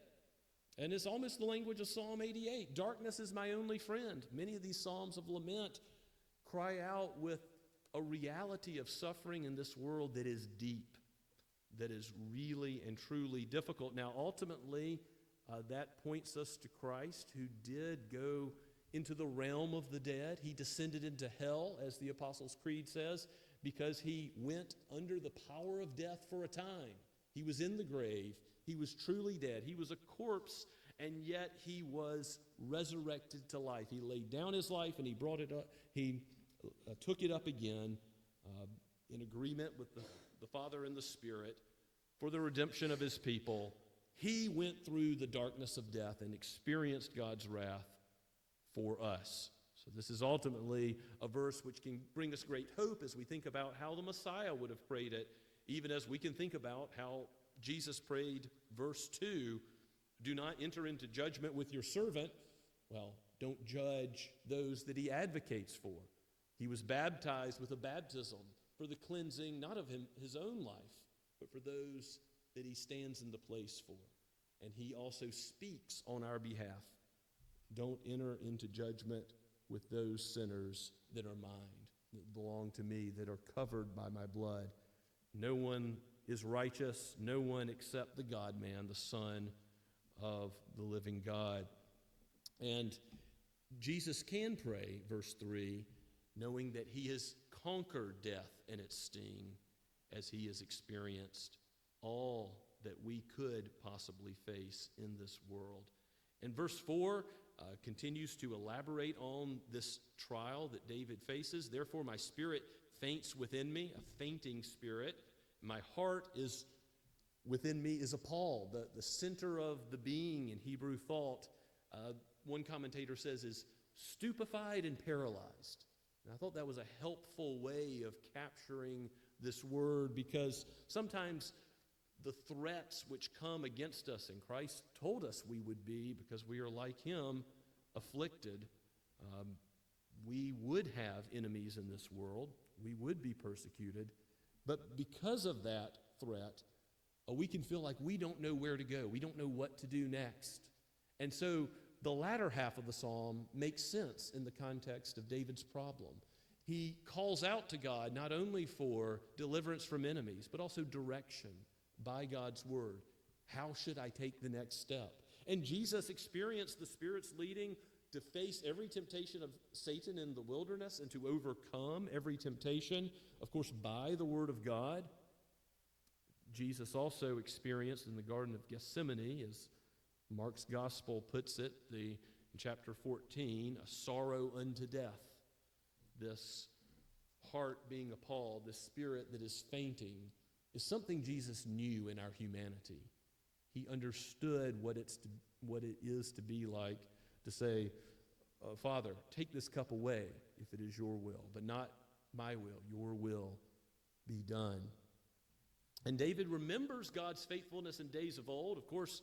And it's almost the language of Psalm 88. Darkness is my only friend. Many of these psalms of lament cry out with a reality of suffering in this world that is deep, that is really and truly difficult. Now, ultimately, that points us to Christ, who did go into the realm of the dead. He descended into hell, as the Apostles' Creed says, because He went under the power of death for a time. He was in the grave. He was truly dead. He was a corpse, and yet He was resurrected to life. He laid down His life, and He brought it up. He took it up again in agreement with the Father and the Spirit for the redemption of His people. He went through the darkness of death and experienced God's wrath for us. So this is ultimately a verse which can bring us great hope as we think about how the Messiah would have prayed it, even as we can think about how Jesus prayed verse 2, do not enter into judgment with your servant. Well, don't judge those that he advocates for. He was baptized with a baptism for the cleansing, not of his own life, but for those that he stands in the place for. And he also speaks on our behalf. Don't enter into judgment with those sinners that are mine, that belong to me, that are covered by my blood. No one is righteous, no one except the God-man, the Son of the living God. And Jesus can pray, verse 3, knowing that he has conquered death and its sting as he has experienced all that we could possibly face in this world. And verse 4 continues to elaborate on this trial that David faces. Therefore, my spirit faints within me, a fainting spirit. My heart is within me is appalled. The center of the being in Hebrew thought, one commentator says, is stupefied and paralyzed. And I thought that was a helpful way of capturing this word, because sometimes the threats which come against us, and Christ told us we would be, because we are like him, afflicted. We would have enemies in this world. We would be persecuted. But because of that threat, we can feel like we don't know where to go. We don't know what to do next. And so the latter half of the psalm makes sense in the context of David's problem. He calls out to God not only for deliverance from enemies, but also direction by God's word. How should I take the next step? And Jesus experienced the Spirit's leading to face every temptation of Satan in the wilderness and to overcome every temptation, of course, by the word of God. Jesus also experienced in the Garden of Gethsemane, as Mark's gospel puts it, in chapter 14, a sorrow unto death. This heart being appalled, this spirit that is fainting, is something Jesus knew in our humanity. He understood what it is to be like to say, Father, take this cup away if it is your will, but not my will, your will be done. And David remembers God's faithfulness in days of old. Of course,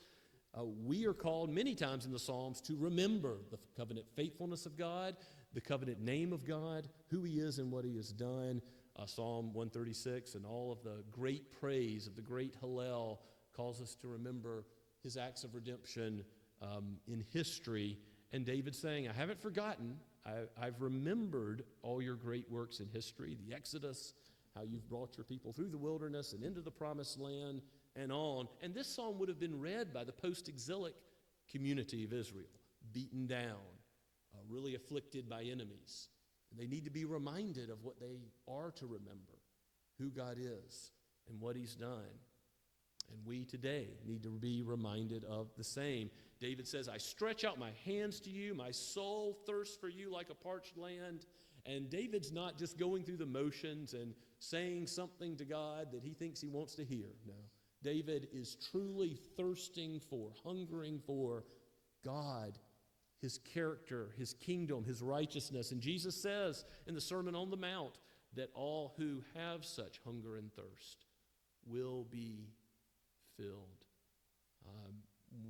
we are called many times in the Psalms to remember the covenant faithfulness of God, the covenant name of God, who he is and what he has done. Psalm 136 and all of the great praise of the great Hallel calls us to remember his acts of redemption in history. And David saying, I haven't forgotten. I've remembered all your great works in history, the Exodus, how you've brought your people through the wilderness and into the promised land and on. And this psalm would have been read by the post-exilic community of Israel, beaten down, really afflicted by enemies. And they need to be reminded of what they are to remember, who God is and what he's done. And we today need to be reminded of the same. David says, I stretch out my hands to you. My soul thirsts for you like a parched land. And David's not just going through the motions and saying something to God that he thinks he wants to hear. No. David is truly thirsting for, hungering for God, his character, his kingdom, his righteousness. And Jesus says in the Sermon on the Mount that all who have such hunger and thirst will be filled.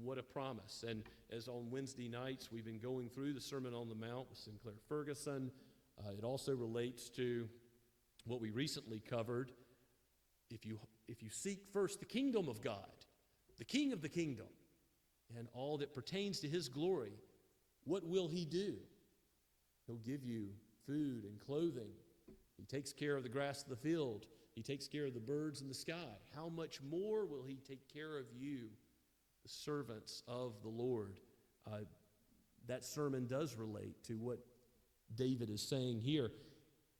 What a promise. And as on Wednesday nights we've been going through the Sermon on the Mount with Sinclair Ferguson, it also relates to what we recently covered. If you seek first the kingdom of God, the King of the kingdom, and all that pertains to his glory, what will he do? He'll give you food and clothing. He takes care of the grass of the field. He takes care of the birds in the sky. How much more will he take care of you, the servants of the Lord? That sermon does relate to what David is saying here.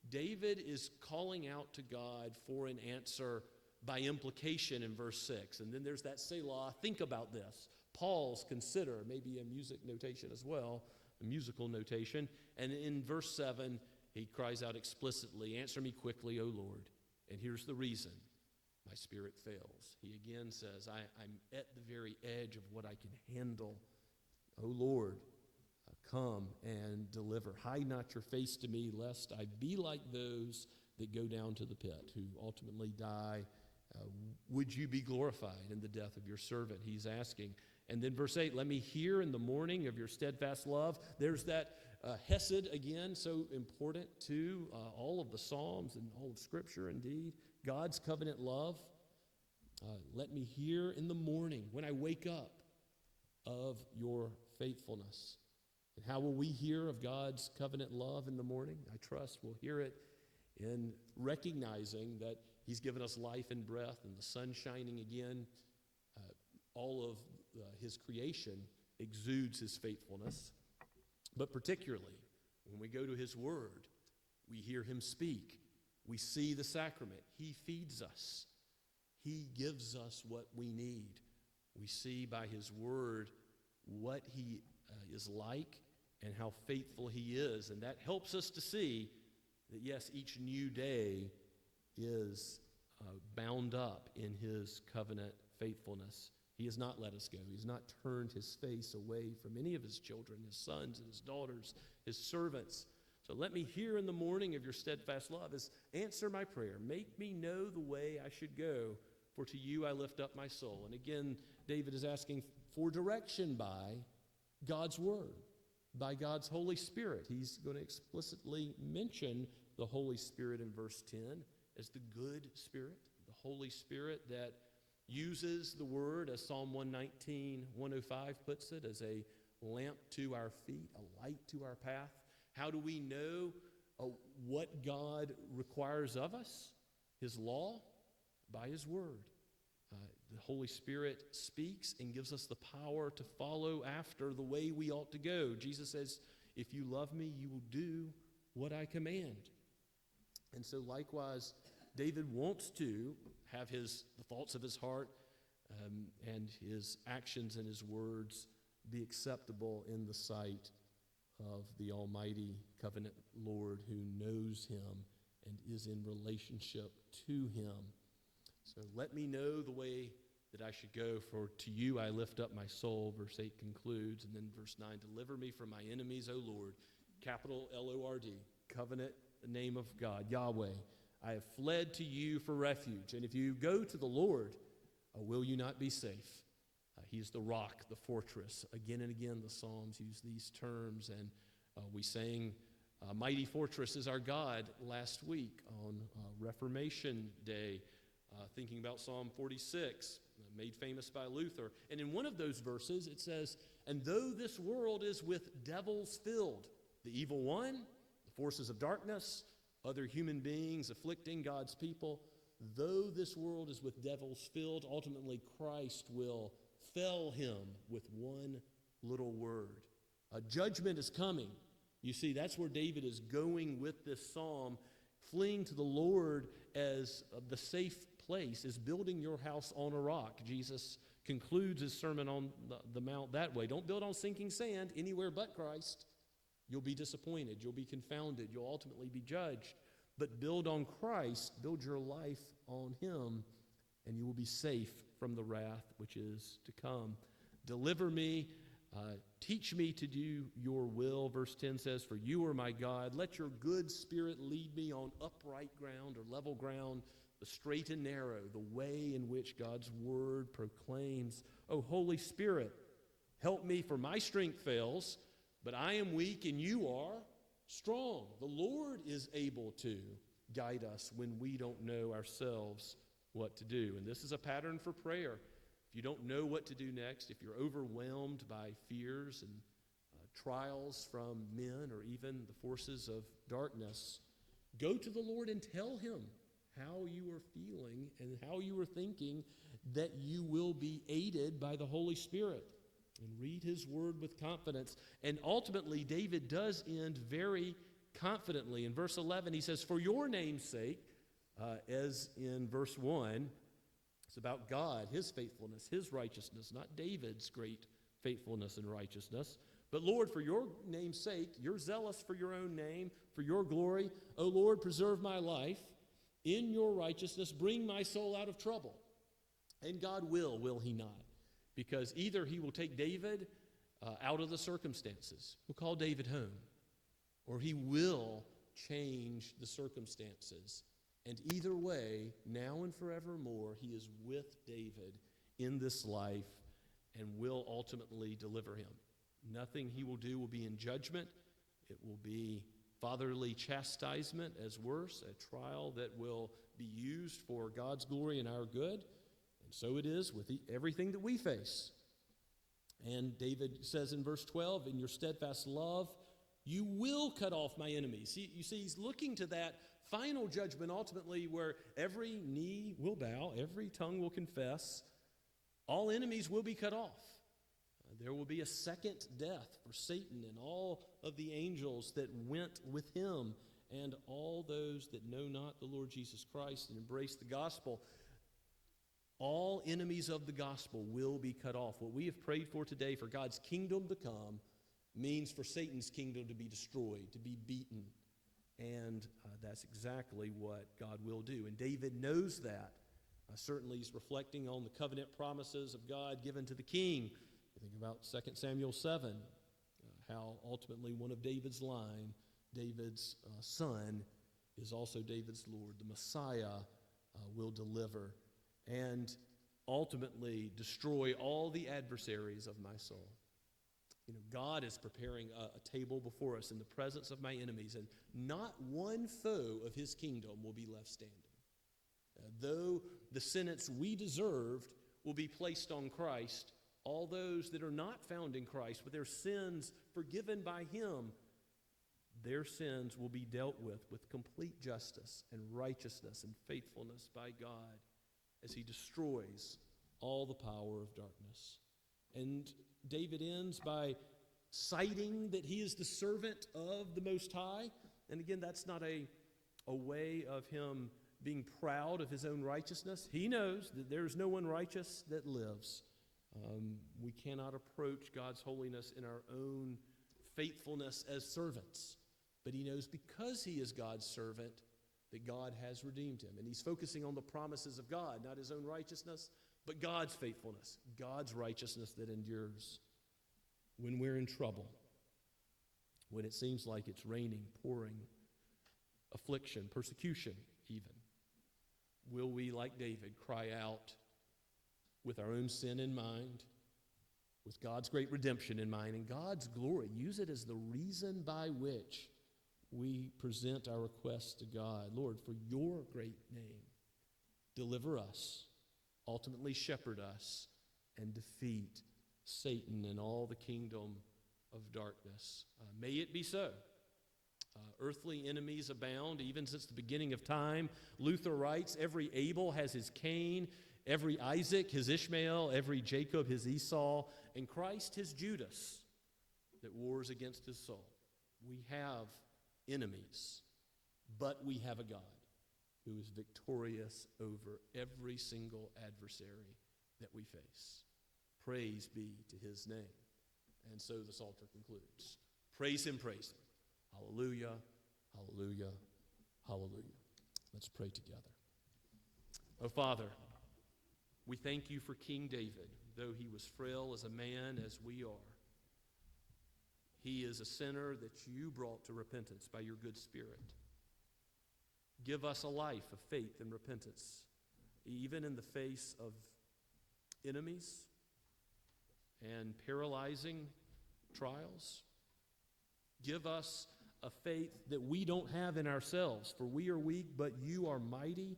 David is calling out to God for an answer by implication in verse 6. And then there's that Selah, think about this. Pause, consider, maybe a music notation as well, a musical notation. And in verse 7, he cries out explicitly, answer me quickly, O Lord. And here's the reason. My spirit fails. He again says, I'm at the very edge of what I can handle. O Lord, come and deliver. Hide not your face to me, lest I be like those that go down to the pit, who ultimately die. Would you be glorified in the death of your servant? He's asking. And then verse 8, let me hear in the morning of your steadfast love. There's that Hesed again, so important to all of the Psalms and all of Scripture, indeed. God's covenant love. Let me hear in the morning when I wake up of your faithfulness. And how will we hear of God's covenant love in the morning? I trust we'll hear it in recognizing that He's given us life and breath and the sun shining again. All of His creation exudes His faithfulness. But particularly, when we go to His Word, we hear Him speak. We see the sacrament. He feeds us. He gives us what we need. We see by His Word what He is like and how faithful He is. And that helps us to see that, yes, each new day is bound up in His covenant faithfulness. He has not let us go. He's not turned His face away from any of His children, His sons and His daughters, His servants. So let me hear in the morning of your steadfast love. Answer my prayer. Make me know the way I should go, for to you I lift up my soul. And again, David is asking for direction by God's Word, by God's Holy Spirit. He's going to explicitly mention the Holy Spirit in verse 10 as the good Spirit, the Holy Spirit that uses the Word, as Psalm 119, 105 puts it, as a lamp to our feet, a light to our path. How do we know what God requires of us? His law? By His Word. The Holy Spirit speaks and gives us the power to follow after the way we ought to go. Jesus says, if you love me, you will do what I command. And so likewise, David wants to have the thoughts of his heart and his actions and his words be acceptable in the sight of the Almighty Covenant Lord who knows him and is in relationship to him. So let me know the way that I should go, for to you I lift up my soul, verse 8 concludes. And then verse 9, deliver me from my enemies, O Lord, capital L-O-R-D, covenant, the name of God, Yahweh. I have fled to you for refuge. And if you go to the Lord, will you not be safe? He is the rock, the fortress. Again and again, the Psalms use these terms. And we sang, Mighty Fortress is our God last week on Reformation Day, thinking about Psalm 46, made famous by Luther. And in one of those verses, it says, and though this world is with devils filled, the evil one, the forces of darkness, other human beings afflicting God's people, though this world is with devils filled, ultimately Christ will fell him with one little word. A judgment is coming. You see, that's where David is going with this psalm. Fleeing to the Lord as the safe place is building your house on a rock. Jesus concludes his sermon on the mount that way. Don't build on sinking sand anywhere but Christ. You'll be disappointed. You'll be confounded. You'll ultimately be judged. But build on Christ. Build your life on him, and you will be safe from the wrath which is to come. Deliver me. Teach me to do your will. Verse 10 says, for you are my God. Let your good spirit lead me on upright ground or level ground, the straight and narrow, the way in which God's word proclaims. O Holy Spirit, help me, for my strength fails, but I am weak and you are strong. The Lord is able to guide us when we don't know ourselves what to do. And this is a pattern for prayer. If you don't know what to do next, if you're overwhelmed by fears and trials from men or even the forces of darkness, go to the Lord and tell him how you are feeling and how you are thinking, that you will be aided by the Holy Spirit. And read his word with confidence. And ultimately, David does end very confidently. In verse 11, he says, for your name's sake, as in verse 1, it's about God, his faithfulness, his righteousness, not David's great faithfulness and righteousness. But Lord, for your name's sake, you're zealous for your own name, for your glory. O Lord, preserve my life. In your righteousness, bring my soul out of trouble. And God will he not? Because either he will take David out of the circumstances. We'll call David home, or he will change the circumstances. And either way, now and forevermore, he is with David in this life and will ultimately deliver him. Nothing he will do will be in judgment. It will be fatherly chastisement as worse, a trial that will be used for God's glory and our good. And so it is with everything that we face. And David says in verse 12, in your steadfast love, you will cut off my enemies. You see, he's looking to that final judgment ultimately where every knee will bow, every tongue will confess, all enemies will be cut off. There will be a second death for Satan and all of the angels that went with him and all those that know not the Lord Jesus Christ and embrace the gospel. All enemies of the gospel will be cut off. What we have prayed for today, for God's kingdom to come, means for Satan's kingdom to be destroyed, to be beaten. And that's exactly what God will do. And David knows that. Certainly he's reflecting on the covenant promises of God given to the king. You think about 2 Samuel 7, how ultimately one of David's line, David's son, is also David's Lord. The Messiah will deliver and ultimately destroy all the adversaries of my soul. You know, God is preparing a table before us in the presence of my enemies, and not one foe of his kingdom will be left standing. Though the sentence we deserved will be placed on Christ, all those that are not found in Christ, with their sins forgiven by him, their sins will be dealt with complete justice and righteousness and faithfulness by God as he destroys all the power of darkness. And David ends by citing that he is the servant of the Most High. And again, that's not a way of him being proud of his own righteousness. He knows that there's no one righteous that lives. We cannot approach God's holiness in our own faithfulness as servants. But he knows because he is God's servant that God has redeemed him. And he's focusing on the promises of God, not his own righteousness, but God's faithfulness, God's righteousness that endures. When we're in trouble, when it seems like it's raining, pouring, affliction, persecution even, will we, like David, cry out with our own sin in mind, with God's great redemption in mind, and God's glory? Use it as the reason by which we present our requests to God. Lord, for your great name, deliver us, ultimately shepherd us, and defeat Satan and all the kingdom of darkness. May it be so. Earthly enemies abound even since the beginning of time. Luther writes, every Abel has his Cain, every Isaac his Ishmael, every Jacob his Esau, and Christ his Judas that wars against his soul. We have enemies, but we have a God who is victorious over every single adversary that we face. Praise be to his name. And so the Psalter concludes. Praise him, praise him. Hallelujah, hallelujah, hallelujah. Let's pray together. Oh, Father, we thank you for King David, though he was frail as a man as we are. He is a sinner that you brought to repentance by your good Spirit. Give us a life of faith and repentance, even in the face of enemies and paralyzing trials. Give us a faith that we don't have in ourselves, for we are weak, but you are mighty,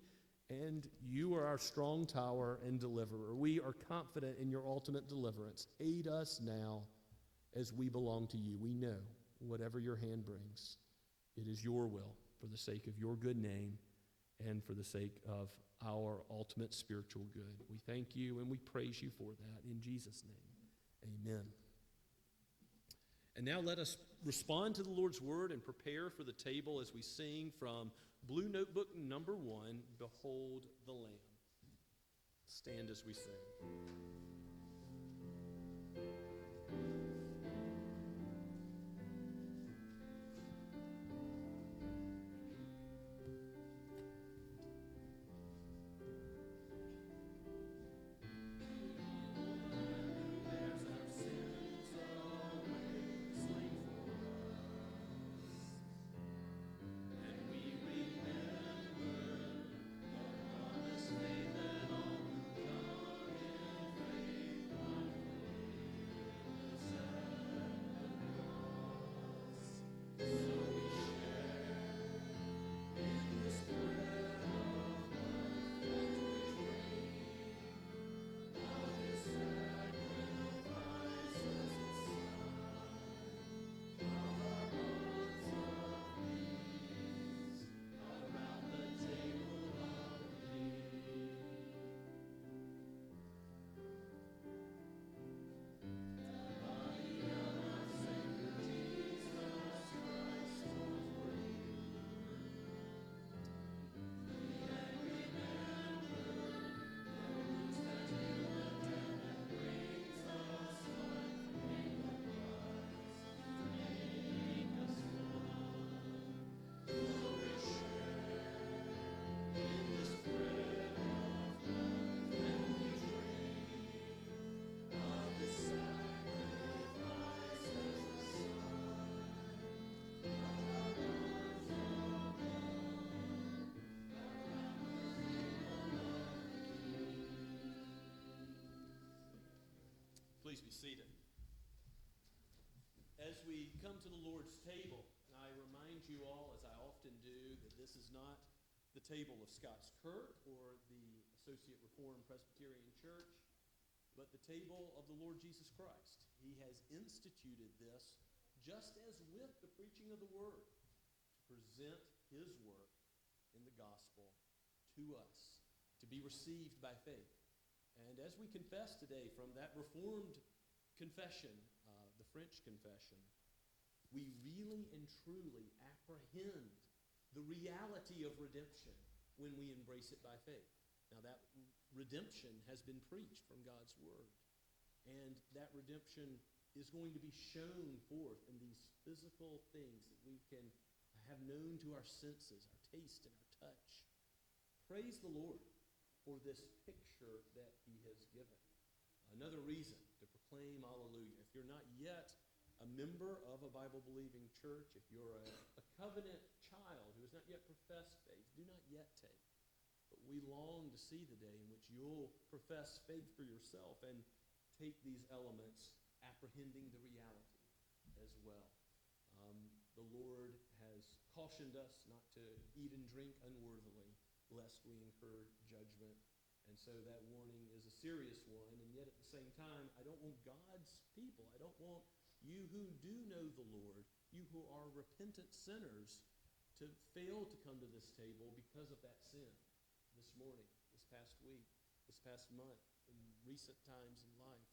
and you are our strong tower and deliverer. We are confident in your ultimate deliverance. Aid us now as we belong to you. We know whatever your hand brings, it is your will for the sake of your good name and for the sake of our ultimate spiritual good. We thank you and we praise you for that. In Jesus' name, amen. And now let us respond to the Lord's word and prepare for the table as we sing from Blue Notebook number 1, Behold the Lamb. Stand as we sing. There's our sins Please be seated. As we come to the Lord's table, I remind you all, as I often do, that this is not the table of Scots Kirk or the Associate Reformed Presbyterian Church, but the table of the Lord Jesus Christ. He has instituted this just as with the preaching of the Word, to present His work in the gospel to us, to be received by faith. And as we confess today from that Reformed confession, the French confession, we really and truly apprehend the reality of redemption when we embrace it by faith. Now that redemption has been preached from God's Word, and that redemption is going to be shown forth in these physical things that we can have known to our senses, our taste and our touch. Praise the Lord for this picture that He has given. Another reason to proclaim Alleluia. If you're not yet a member of a Bible-believing church, if you're a covenant child who has not yet professed faith, do not yet take. But we long to see the day in which you'll profess faith for yourself and take these elements, apprehending the reality as well. The Lord has cautioned us not to eat and drink unworthily, lest we incur judgment. And so that warning is a serious one, and yet at the same time, I don't want God's people, I don't want you who do know the Lord, you who are repentant sinners, to fail to come to this table because of that sin this morning, this past week, this past month, in recent times in life.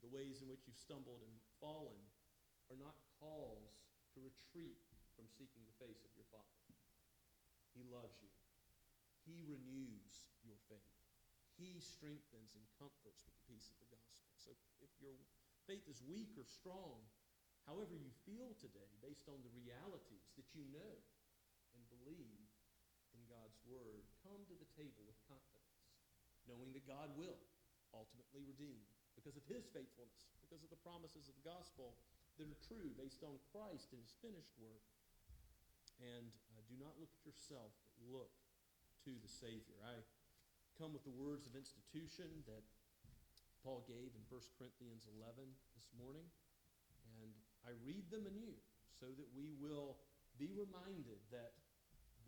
The ways in which you've stumbled and fallen are not cause to retreat from seeking the face of your Father. He loves you. He renews your faith. He strengthens and comforts with the peace of the gospel. So if your faith is weak or strong, however you feel today, based on the realities that you know and believe in God's Word, come to the table with confidence, knowing that God will ultimately redeem because of His faithfulness, because of the promises of the gospel that are true based on Christ and His finished work. And do not look at yourself, but look to the Savior. I come with the words of institution that Paul gave in 1 Corinthians 11 this morning, and I read them anew so that we will be reminded that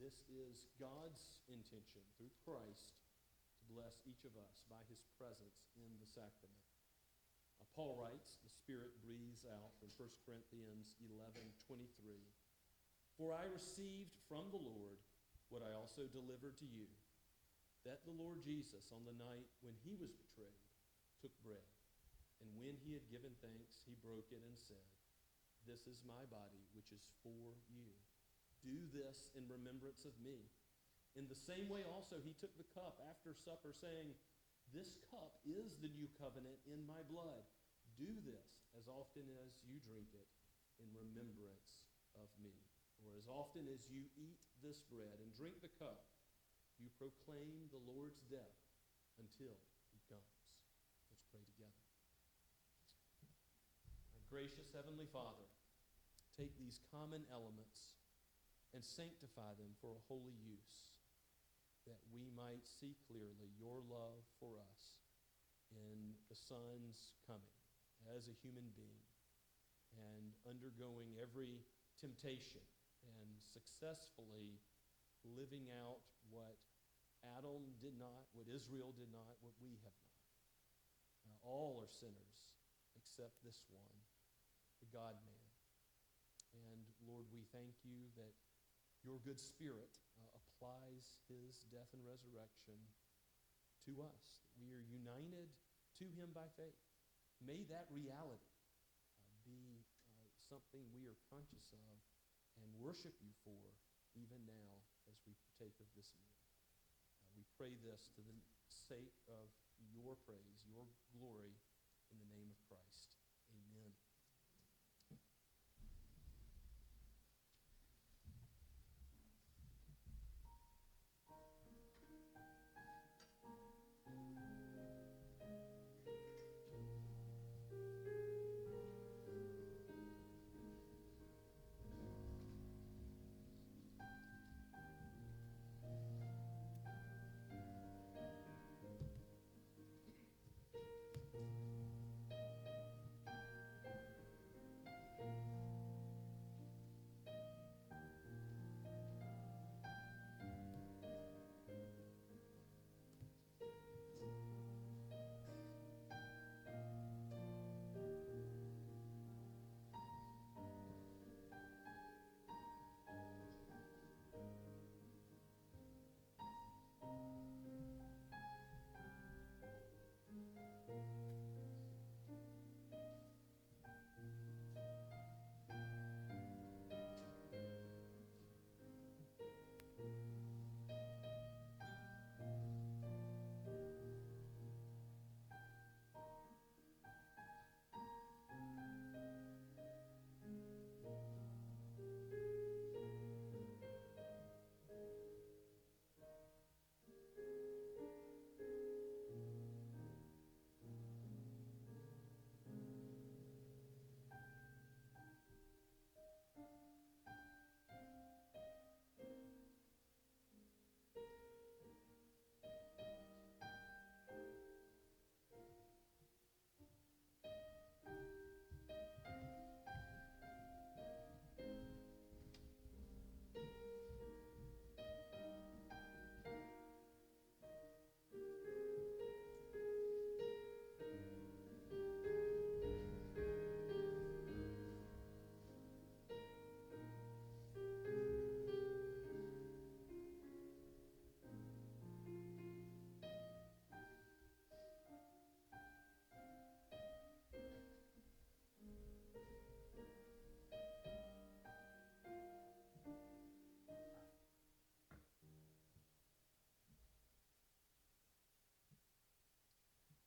this is God's intention through Christ to bless each of us by His presence in the sacrament. Paul writes, the Spirit breathes out from 1 Corinthians 11:23, "For I received from the Lord what I also delivered to you, that the Lord Jesus, on the night when He was betrayed, took bread, and when He had given thanks, He broke it and said, 'This is my body, which is for you. Do this in remembrance of me.' In the same way also He took the cup after supper, saying, 'This cup is the new covenant in my blood. Do this as often as you drink it in remembrance of me.' For as often as you eat this bread and drink the cup, you proclaim the Lord's death until He comes." Let's pray together. Our gracious Heavenly Father, take these common elements and sanctify them for a holy use, that we might see clearly your love for us in the Son's coming as a human being and undergoing every temptation and successfully living out what Adam did not, what Israel did not, what we have not. All are sinners except this one, the God-man. And Lord, we thank you that your good Spirit applies His death and resurrection to us. We are united to Him by faith. May that reality be something we are conscious of and worship you for even now as we partake of this meal. We pray this to the sake of your praise, your glory, in the name of Christ. Amen.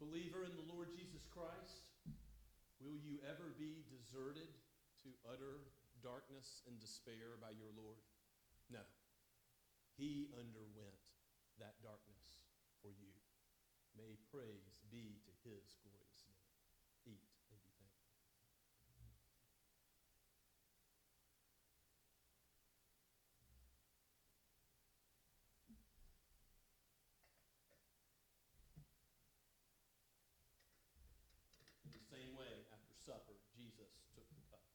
Believer in the Lord Jesus Christ, will you ever be deserted to utter darkness and despair by your Lord? No. He underwent that darkness for you. May praise be to his glorious name. Eat and be thankful. In the same way, after supper, Jesus took the cup.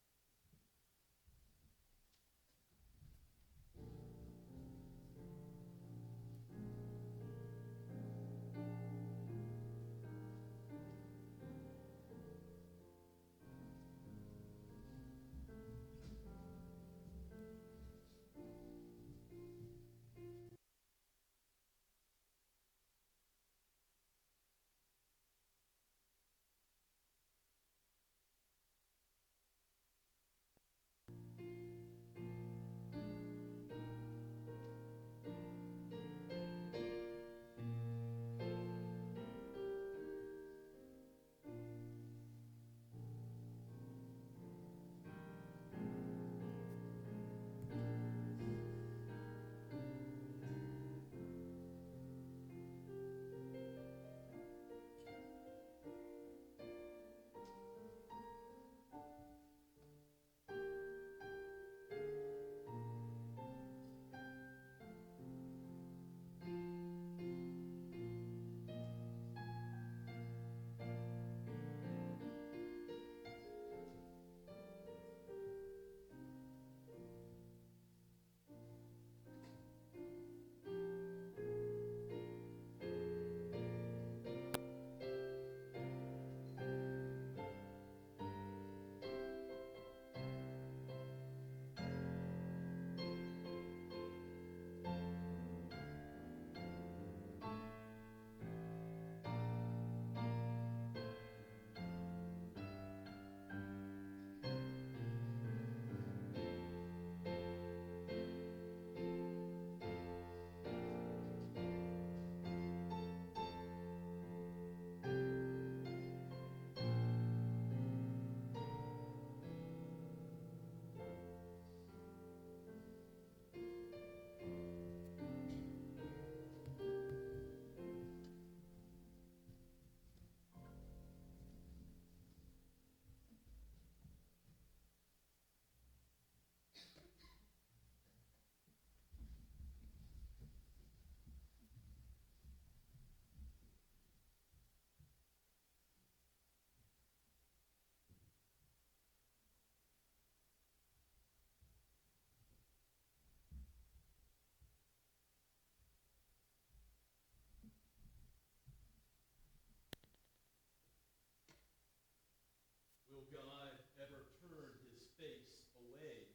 Will God ever turn his face away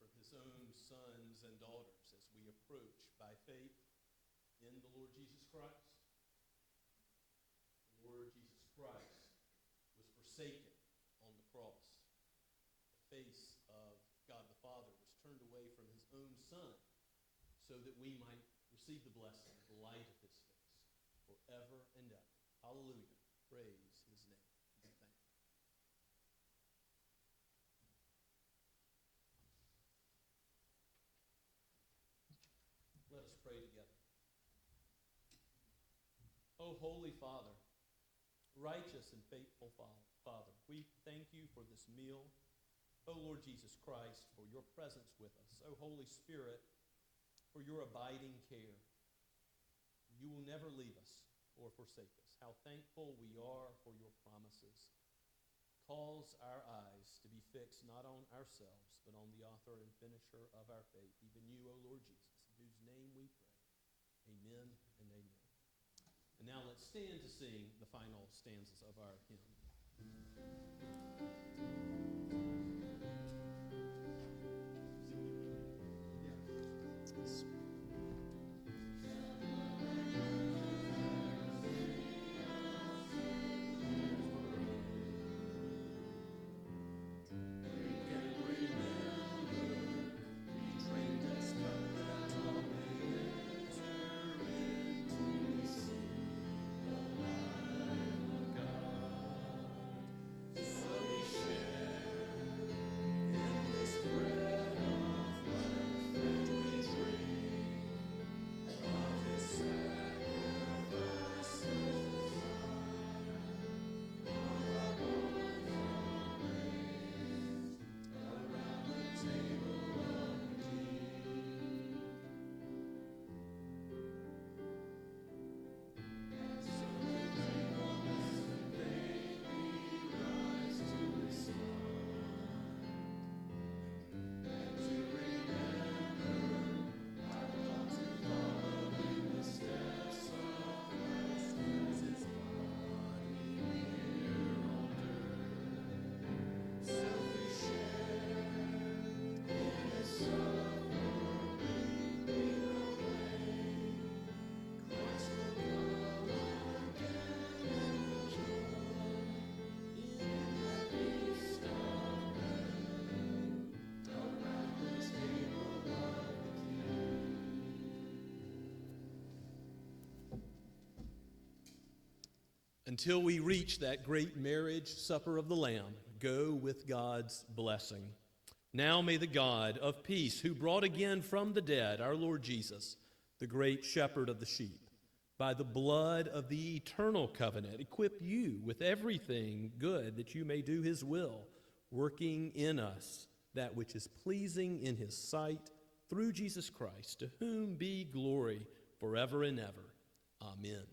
from his own sons and daughters as we approach by faith in the Lord Jesus Christ? The Lord Jesus Christ was forsaken on the cross. The face of God the Father was turned away from his own Son so that we might receive the blessing, the light of his face, forever and ever. Hallelujah. Praise his name. Be thankful. Let us pray together. O Holy Father, righteous and faithful Father, we thank you for this meal. O Lord Jesus Christ, for your presence with us. O Holy Spirit, for your abiding care. You will never leave us or forsake us. How thankful we are for your promises. Cause our eyes to be fixed not on ourselves, but on the author and finisher of our faith, even you, O Lord Jesus, in whose name we pray. Amen and amen. And now let's stand to sing the final stanzas of our hymn. Until we reach that great marriage supper of the Lamb, go with God's blessing. Now may the God of peace, who brought again from the dead our Lord Jesus, the great shepherd of the sheep, by the blood of the eternal covenant, equip you with everything good that you may do his will, working in us that which is pleasing in his sight, through Jesus Christ, to whom be glory forever and ever. Amen.